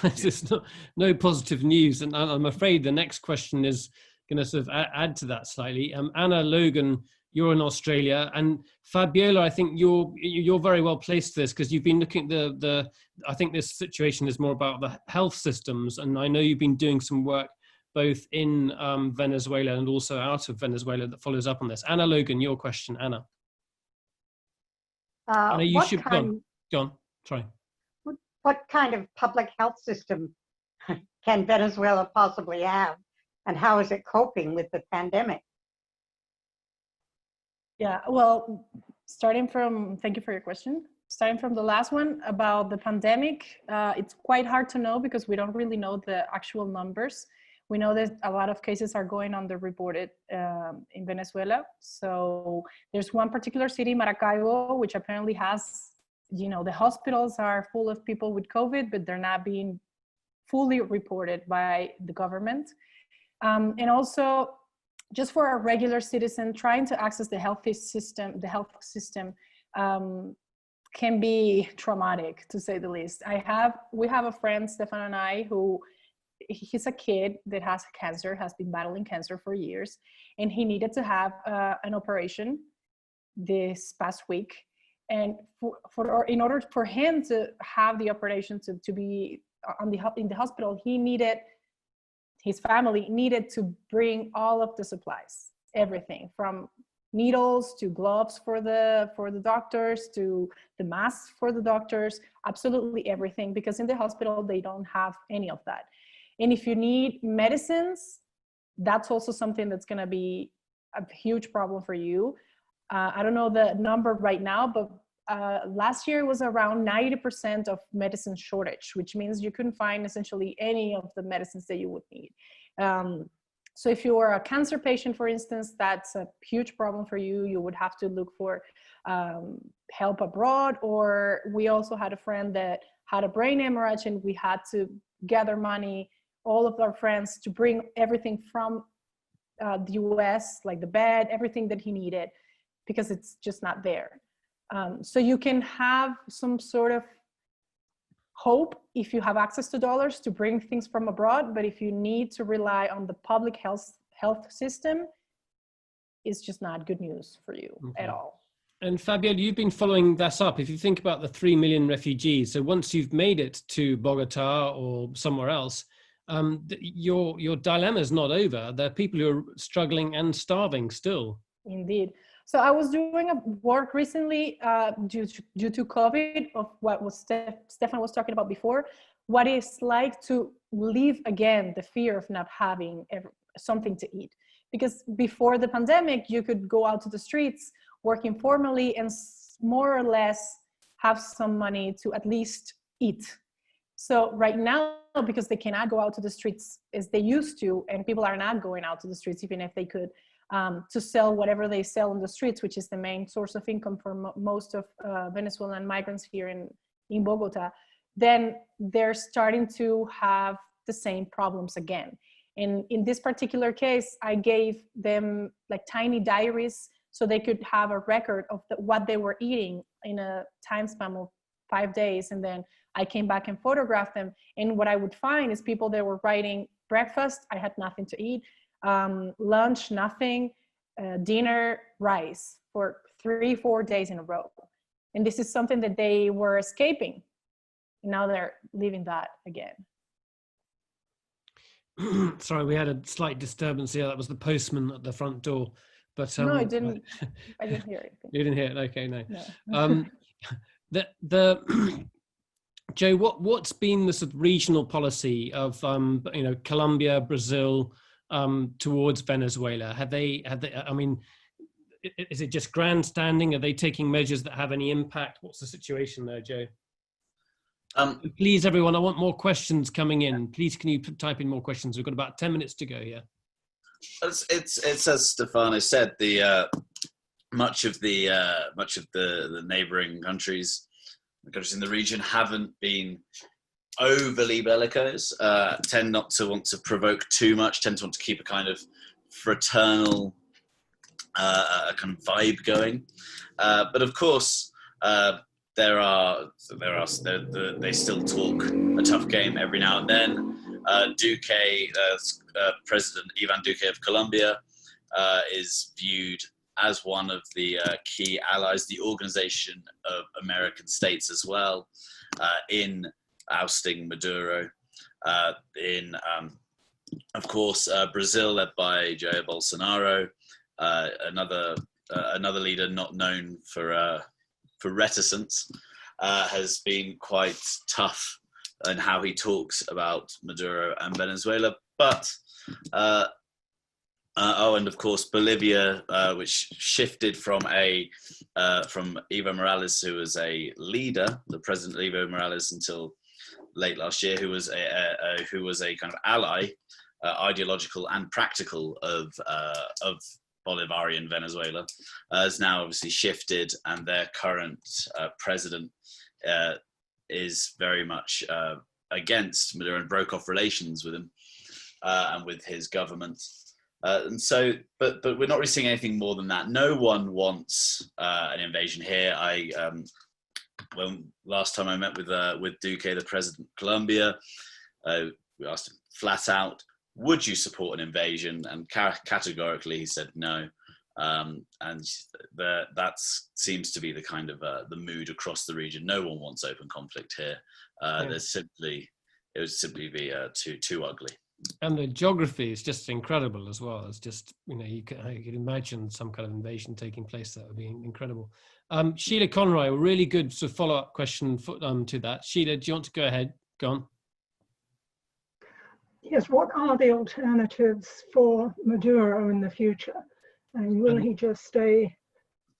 Speaker 1: This is no positive news, and I'm afraid the next question is going to sort of add to that slightly. Anna Logan, you're in Australia, and Fabiola, I think you're very well placed to this because you've been looking at I think this situation is more about the health systems, and I know you've been doing some work both in Venezuela and also out of Venezuela that follows up on this. Anna Logan, your question, Anna. Anna, you should go on. Sorry.
Speaker 7: What kind of public health system can Venezuela possibly have, and how is it coping with the pandemic?
Speaker 2: Yeah, well, thank you for your question. Starting from the last one about the pandemic, it's quite hard to know because we don't really know the actual numbers. We know that a lot of cases are going underreported in Venezuela. So there's one particular city, Maracaibo, which apparently has, the hospitals are full of people with COVID, but they're not being fully reported by the government. And also, just for a regular citizen trying to access the health system can be traumatic, to say the least. We have a friend, Stefan and I, who he's a kid that has cancer, has been battling cancer for years, and he needed to have an operation this past week. And in order for him to have the operation to be in the hospital, his family needed to bring all of the supplies, everything from needles to gloves for the doctors to the masks for the doctors, absolutely everything, because in the hospital they don't have any of that. And if you need medicines, that's also something that's going to be a huge problem for you. I don't know the number right now, but last year was around 90% of medicine shortage, which means you couldn't find essentially any of the medicines that you would need. So if you are a cancer patient, for instance, that's a huge problem for you. You would have to look for help abroad. Or we also had a friend that had a brain hemorrhage, and we had to gather money, all of our friends, to bring everything from the US, like the bed, everything that he needed, because it's just not there. So you can have some sort of hope if you have access to dollars to bring things from abroad, but if you need to rely on the public health system, it's just not good news for you at all.
Speaker 1: And Fabiola, you've been following that up. If you think about the 3 million refugees, so once you've made it to Bogota or somewhere else, your dilemma is not over. There are people who are struggling and starving still.
Speaker 2: Indeed. So I was doing a work recently due to COVID of what was Stefan was talking about before, what it's like to live again the fear of not having something to eat. Because before the pandemic, you could go out to the streets, work informally, and more or less have some money to at least eat. So right now, because they cannot go out to the streets as they used to, and people are not going out to the streets even if they could, to sell whatever they sell on the streets, which is the main source of income for most of Venezuelan migrants here in Bogota, then they're starting to have the same problems again. And in this particular case, I gave them like tiny diaries so they could have a record of what they were eating in a time span of 5 days. And then I came back and photographed them. And what I would find is people that were writing breakfast, I had nothing to eat, lunch, nothing, dinner, rice for 3-4 days in a row. And this is something that they were escaping. And now they're living that again.
Speaker 1: Sorry, we had a slight disturbance here. That was the postman at the front door. But
Speaker 2: no, I didn't hear anything.
Speaker 1: You didn't hear it? Okay,
Speaker 2: No.
Speaker 1: Joe, what's been the sort of regional policy of Colombia, Brazil towards Venezuela? Have they? I mean, is it just grandstanding? Are they taking measures that have any impact? What's the situation there, Joe? Please, everyone, I want more questions coming in. Please, can you type in more questions? We've got about 10 minutes to go here.
Speaker 4: It's as Stefano said, much of the neighbouring countries in the region haven't been overly bellicose. Tend not to want to provoke too much. Tend to want to keep a kind of fraternal kind of vibe going. But of course, they still talk a tough game every now and then. President Ivan Duque of Colombia is viewed as one of the key allies, the Organization of American States as well, in ousting Maduro. Of course, Brazil, led by Jair Bolsonaro, another leader not known for reticence, has been quite tough in how he talks about Maduro and Venezuela. But and of course Bolivia, which shifted from Evo Morales, who was a leader, the President Evo Morales, until late last year, who was a kind of ally, ideological and practical of Bolivarian Venezuela, has now obviously shifted, and their current president is very much against Maduro and broke off relations with him and with his government. And so, but we're not really seeing anything more than that. No one wants an invasion here. When last time I met with Duque, the president of Colombia, we asked him flat out, would you support an invasion? And categorically he said no. And that seems to be the kind of the mood across the region. No one wants open conflict here. It would simply be too ugly.
Speaker 1: And the geography is just incredible as well. It's just, you can imagine some kind of invasion taking place. That would be incredible. Sheila Conroy, a really good sort of follow-up question to that. Sheila, do you want to go ahead? Go on.
Speaker 8: Yes, what are the alternatives for Maduro in the future? And will he just stay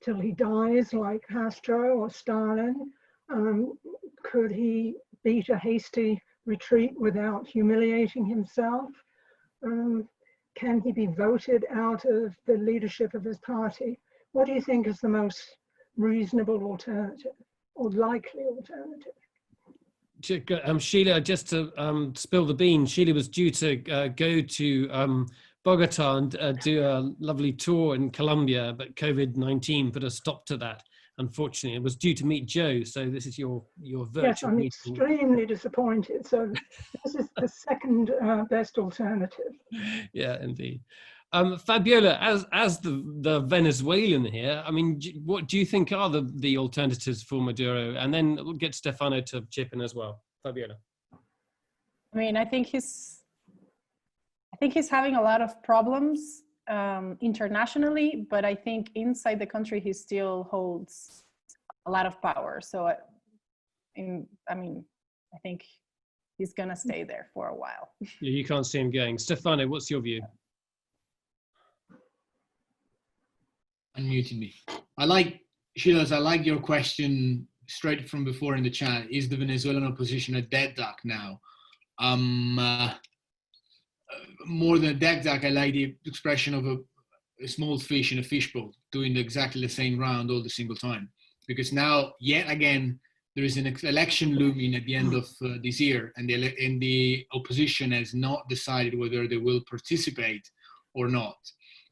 Speaker 8: till he dies like Castro or Stalin? Could he beat a hasty retreat without humiliating himself? Can he be voted out of the leadership of his party? What do you think is the most reasonable alternative or likely alternative?
Speaker 1: Sheila, just to spill the beans, Sheila was due to go to Bogota and do a lovely tour in Colombia, but COVID-19 put a stop to that. Unfortunately, it was due to meet Joe, so this is your virtual
Speaker 8: Yes, I'm
Speaker 1: meeting.
Speaker 8: extremely disappointed. So this is the second best alternative.
Speaker 1: Yeah, indeed. Fabiola, as the Venezuelan here, I mean, what do you think are the alternatives for Maduro? And then we'll get Stefano to chip in as well. Fabiola.
Speaker 2: I mean, I think he's having a lot of problems internationally, but I think inside the country he still holds a lot of power. So, I think he's gonna stay there for a while.
Speaker 1: Yeah, you can't see him going. Stefano, what's your view?
Speaker 3: Unmuting me. I like your question straight from before in the chat. Is the Venezuelan opposition a dead duck now? More than a dead duck, I like the expression of a small fish in a fishbowl doing exactly the same round all the single time, because now yet again there is an election looming at the end of this year, and the opposition has not decided whether they will participate or not.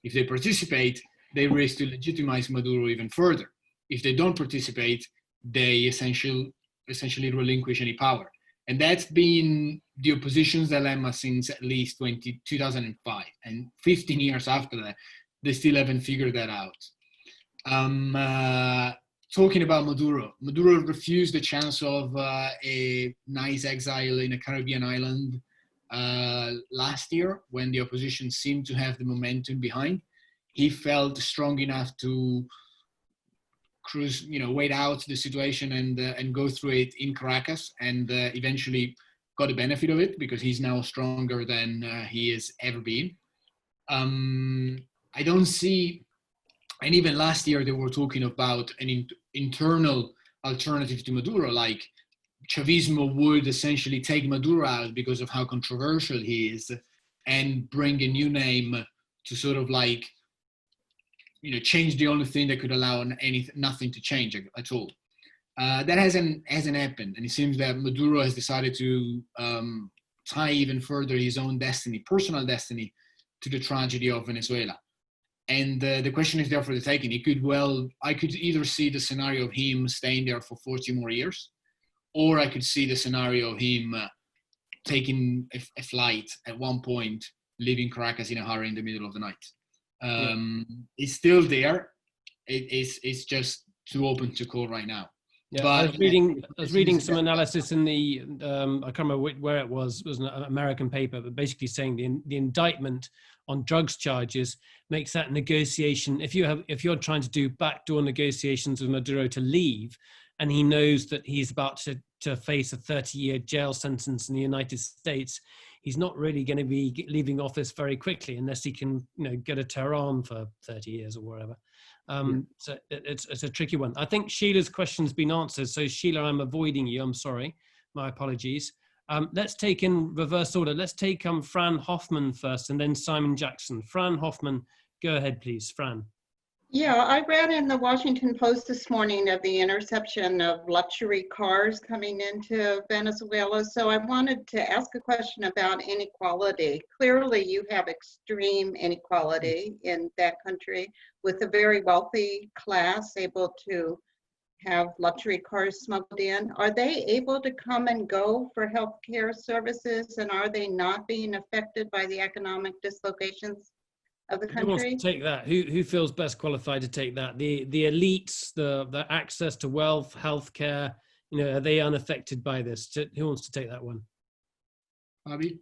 Speaker 3: If they participate, they risk to legitimize Maduro even further. If they don't participate, they essentially relinquish any power. And that's been the opposition's dilemma since at least 2005. And 15 years after that, they still haven't figured that out. Talking about Maduro refused the chance of a nice exile in a Caribbean island last year when the opposition seemed to have the momentum behind. He felt strong enough to cruise, wait out the situation and go through it in Caracas, and eventually got the benefit of it because he's now stronger than he has ever been. I don't see, and even last year they were talking about an internal alternative to Maduro, like Chavismo would essentially take Maduro out because of how controversial he is and bring a new name to sort of like, change the only thing that could allow nothing to change at all. That hasn't happened, and it seems that Maduro has decided to tie even further his own destiny, personal destiny, to the tragedy of Venezuela. And the question is there for the taking. I could either see the scenario of him staying there for 40 more years, or I could see the scenario of him taking a flight at one point, leaving Caracas in a hurry in the middle of the night. It's still there. It's just too open to call right now.
Speaker 1: Yeah,
Speaker 3: but
Speaker 1: I was reading some analysis in the I can't remember where it was an American paper, but basically saying the indictment on drugs charges makes that negotiation. If you're trying to do backdoor negotiations with Maduro to leave, and he knows that he's about to face a 30-year jail sentence in the United States, he's not really going to be leaving office very quickly unless he can, get a Tehran for 30 years or whatever. So it's a tricky one. I think Sheila's question's been answered. So Sheila, I'm avoiding you. I'm sorry. My apologies. Let's take in reverse order. Let's take Fran Hoffman first and then Simon Jackson. Fran Hoffman, go ahead, please. Fran.
Speaker 9: Yeah, I read in the Washington Post this morning of the interception of luxury cars coming into Venezuela. So I wanted to ask a question about inequality. Clearly, you have extreme inequality in that country with a very wealthy class able to have luxury cars smuggled in. Are they able to come and go for healthcare services, and are they not being affected by the economic dislocations of the country?
Speaker 1: Who wants to take that? Who feels best qualified to take that? The elites, the access to wealth, healthcare, are they unaffected by this? Who wants to take that one?
Speaker 3: Bobby?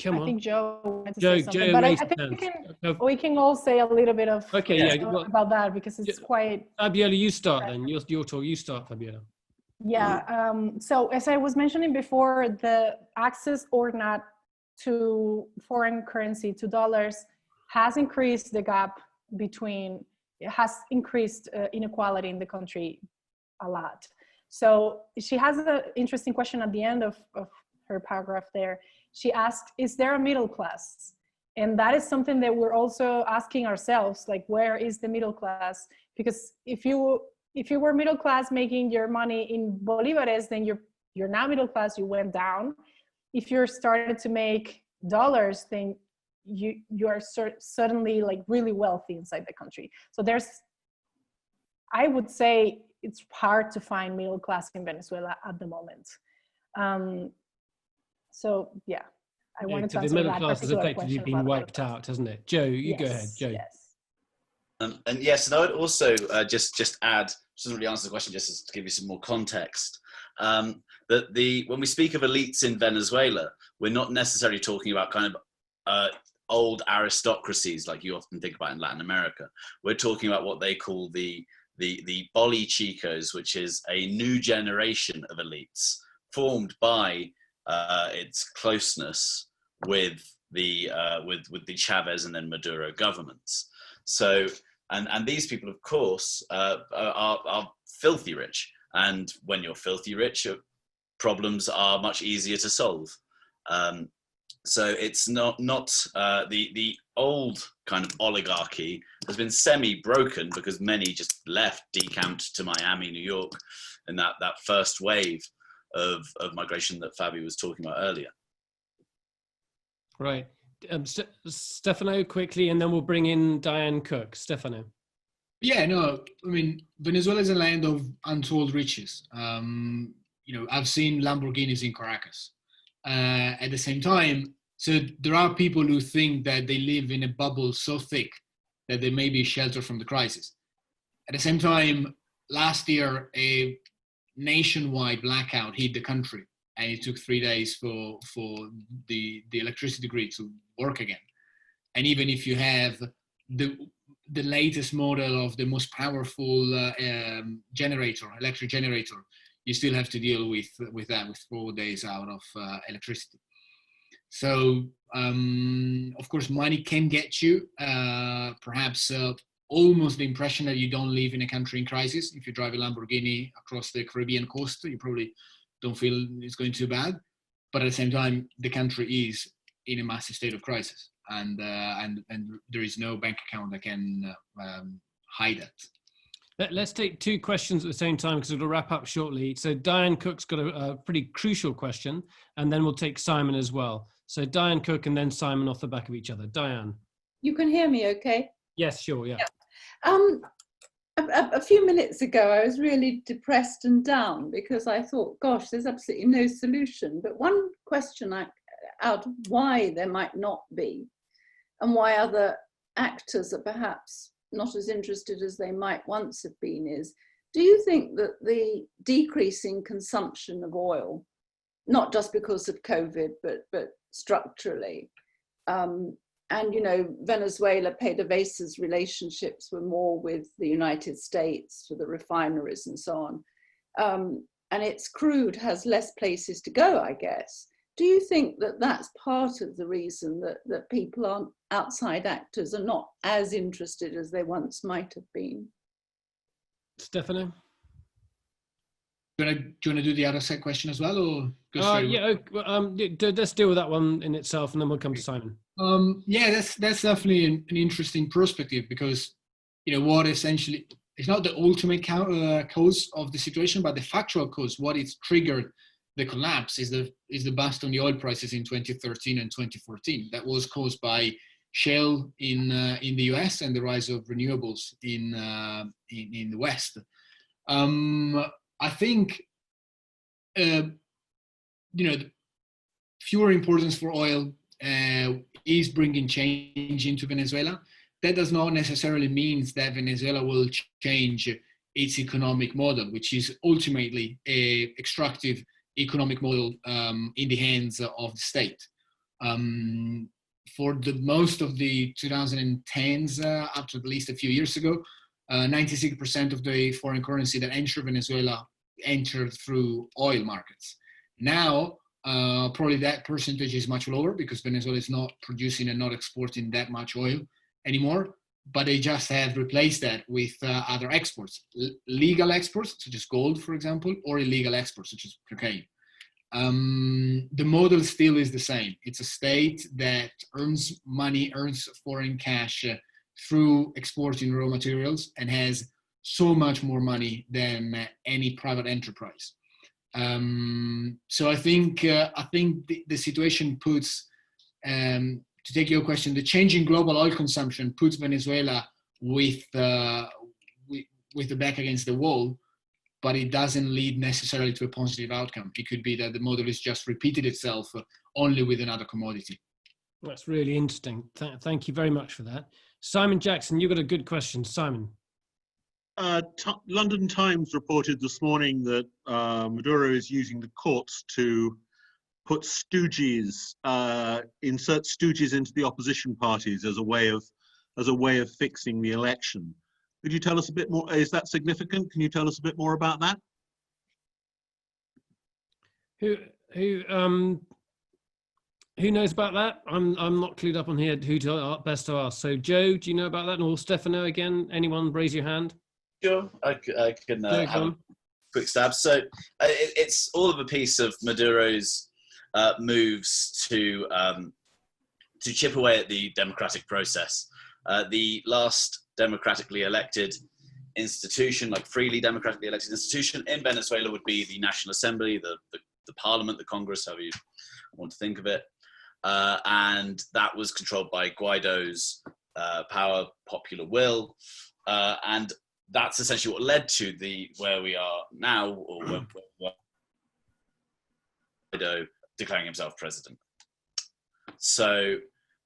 Speaker 1: Come on.
Speaker 2: I think Joe wanted to say something, but I think we can all say a little bit of about that because it's quite.
Speaker 1: Fabiola, you start then. Your talk. You start, Fabiola.
Speaker 2: Yeah. So as I was mentioning before, the access or not to foreign currency, to dollars, has increased the gap it has increased inequality in the country a lot. So she has an interesting question at the end of her paragraph there. She asked, is there a middle class? And that is something that we're also asking ourselves, like, where is the middle class? Because if you were middle class making your money in bolivares, then you're now middle class, you went down. If you're started to make dollars, then you are suddenly like really wealthy inside the country. So I would say it's hard to find middle class in Venezuela at the moment. So yeah, I wanted to answer that. The middle class has
Speaker 1: effectively been wiped out, hasn't it? Joe, you go ahead, Joe.
Speaker 2: Yes.
Speaker 4: And yes, and I would also just add, doesn't really answer the question, just to give you some more context. That when we speak of elites in Venezuela, we're not necessarily talking about kind of old aristocracies like you often think about in Latin America. We're talking about what they call the bolichicos, which is a new generation of elites formed by its closeness with the Chavez and then Maduro governments. So, and these people, of course, are filthy rich. And when you're filthy rich, your problems are much easier to solve. So it's not the old kind of oligarchy has been semi-broken because many just left, decamped to Miami, New York, and that first wave of migration that Fabi was talking about earlier.
Speaker 1: Right. Stefano, quickly, and then we'll bring in Diane Cook. Stefano.
Speaker 3: Yeah, no, I mean, Venezuela is a land of untold riches. I've seen Lamborghinis in Caracas. At the same time, so there are people who think that they live in a bubble so thick that they may be sheltered from the crisis. At the same time, last year, a nationwide blackout hit the country, and it took 3 days for the electricity grid to work again. And even if you have the latest model of the most powerful electric generator, you still have to deal with that, with 4 days out of electricity. So, of course, money can get you perhaps almost the impression that you don't live in a country in crisis. If you drive a Lamborghini across the Caribbean coast, you probably don't feel it's going too bad. But at the same time, the country is in a massive state of crisis, and there is no bank account that can hide it.
Speaker 1: Let's take two questions at the same time because it'll wrap up shortly. So Diane Cook's got a pretty crucial question, and then we'll take Simon as well. So Diane Cook and then Simon off the back of each other. Diane.
Speaker 10: You can hear me okay?
Speaker 1: Yes, sure, yeah.
Speaker 10: A few minutes ago, I was really depressed and down because I thought, gosh, there's absolutely no solution. But one question out of why there might not be, and why other actors are perhaps not as interested as they might once have been, is, do you think that the decreasing consumption of oil, not just because of COVID, but structurally, and, Venezuela, PDVSA's relationships were more with the United States for the refineries and so on. And its crude has less places to go, I guess. Do you think that that's part of the reason that people outside actors are not as interested as they once might have been?
Speaker 1: Stefano?
Speaker 3: Do you want to do the other set question as well, or go straight?
Speaker 1: Let's deal with that one in itself, and then we'll come to Simon.
Speaker 3: That's definitely an interesting perspective, because what essentially it's not the ultimate cause of the situation, but the factual cause. What it's triggered the collapse is the bust on the oil prices in 2013 and 2014. That was caused by shale in the US and the rise of renewables in the West. I think fewer importance for oil is bringing change into Venezuela. That does not necessarily mean that Venezuela will change its economic model, which is ultimately a extractive economic model in the hands of the state. For the most of the 2010s, up to at least a few years ago, 96% of the foreign currency that entered Venezuela entered through oil markets. Now, probably that percentage is much lower because Venezuela is not producing and not exporting that much oil anymore, but they just have replaced that with other exports, legal exports, such as gold, for example, or illegal exports, such as cocaine. The model still is the same. It's a state that earns money, earns foreign cash through exporting raw materials, and has so much more money than any private enterprise. So I think the situation puts, to take your question, the change in global oil consumption puts Venezuela with the back against the wall, but it doesn't lead necessarily to a positive outcome. It could be that the model is just repeated itself only with another commodity.
Speaker 1: That's really interesting. Thank you very much for that. Simon Jackson, you've got a good question. Simon.
Speaker 11: London Times reported this morning that Maduro is using the courts to put stooges, insert stooges into the opposition parties as a way of fixing the election. Could you tell us a bit more? Is that significant? Can you tell us a bit more about that?
Speaker 1: Who knows about that? I'm not clued up on here who best to ask. So Joe, do you know about that? Or Stefano again? Anyone raise your hand?
Speaker 4: Sure, I can have a quick stab. So it's all of a piece of Maduro's moves to chip away at the democratic process. The last democratically elected institution, like freely democratically elected institution in Venezuela, would be the National Assembly, the Parliament, the Congress, however you want to think of it. And that was controlled by Guaido's power, popular will. And that's essentially what led to where we are now, or where Guaido declaring himself president. So,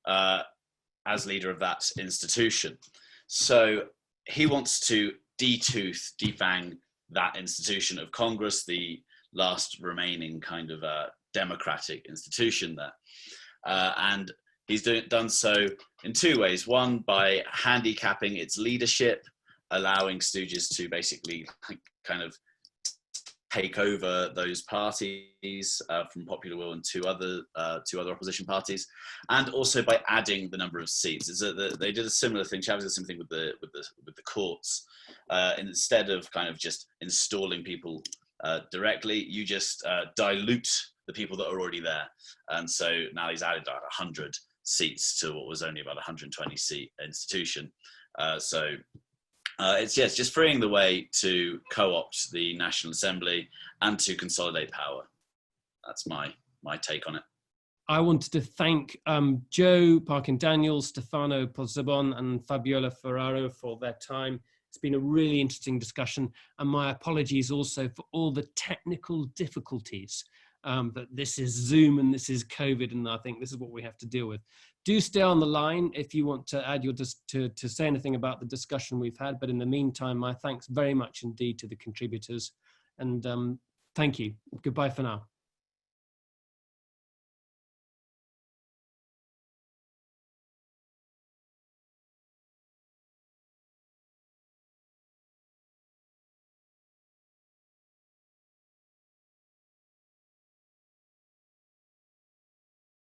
Speaker 4: as leader of that institution. So he wants to defang that institution of Congress, the last remaining kind of democratic institution there. And he's done so in two ways. One, by handicapping its leadership, allowing stooges to basically kind of take over those parties from popular will and two other opposition parties, and also by adding the number of seats. They did a similar thing. Chavez did the same thing with the courts. Instead of kind of just installing people directly, you just dilute the people that are already there. And so now he's added about 100 seats to what was only about 120 seat institution. It's just freeing the way to co-opt the National Assembly and to consolidate power. That's my take on it.
Speaker 1: I wanted to thank Joe Parkin-Daniels, Stefano Pozzebon, and Fabiola Ferraro for their time. It's been a really interesting discussion, and my apologies also for all the technical difficulties. But this is Zoom and this is COVID, and I think this is what we have to deal with. Do stay on the line if you want to add to say anything about the discussion we've had. But in the meantime, my thanks very much indeed to the contributors, and thank you. Goodbye for now.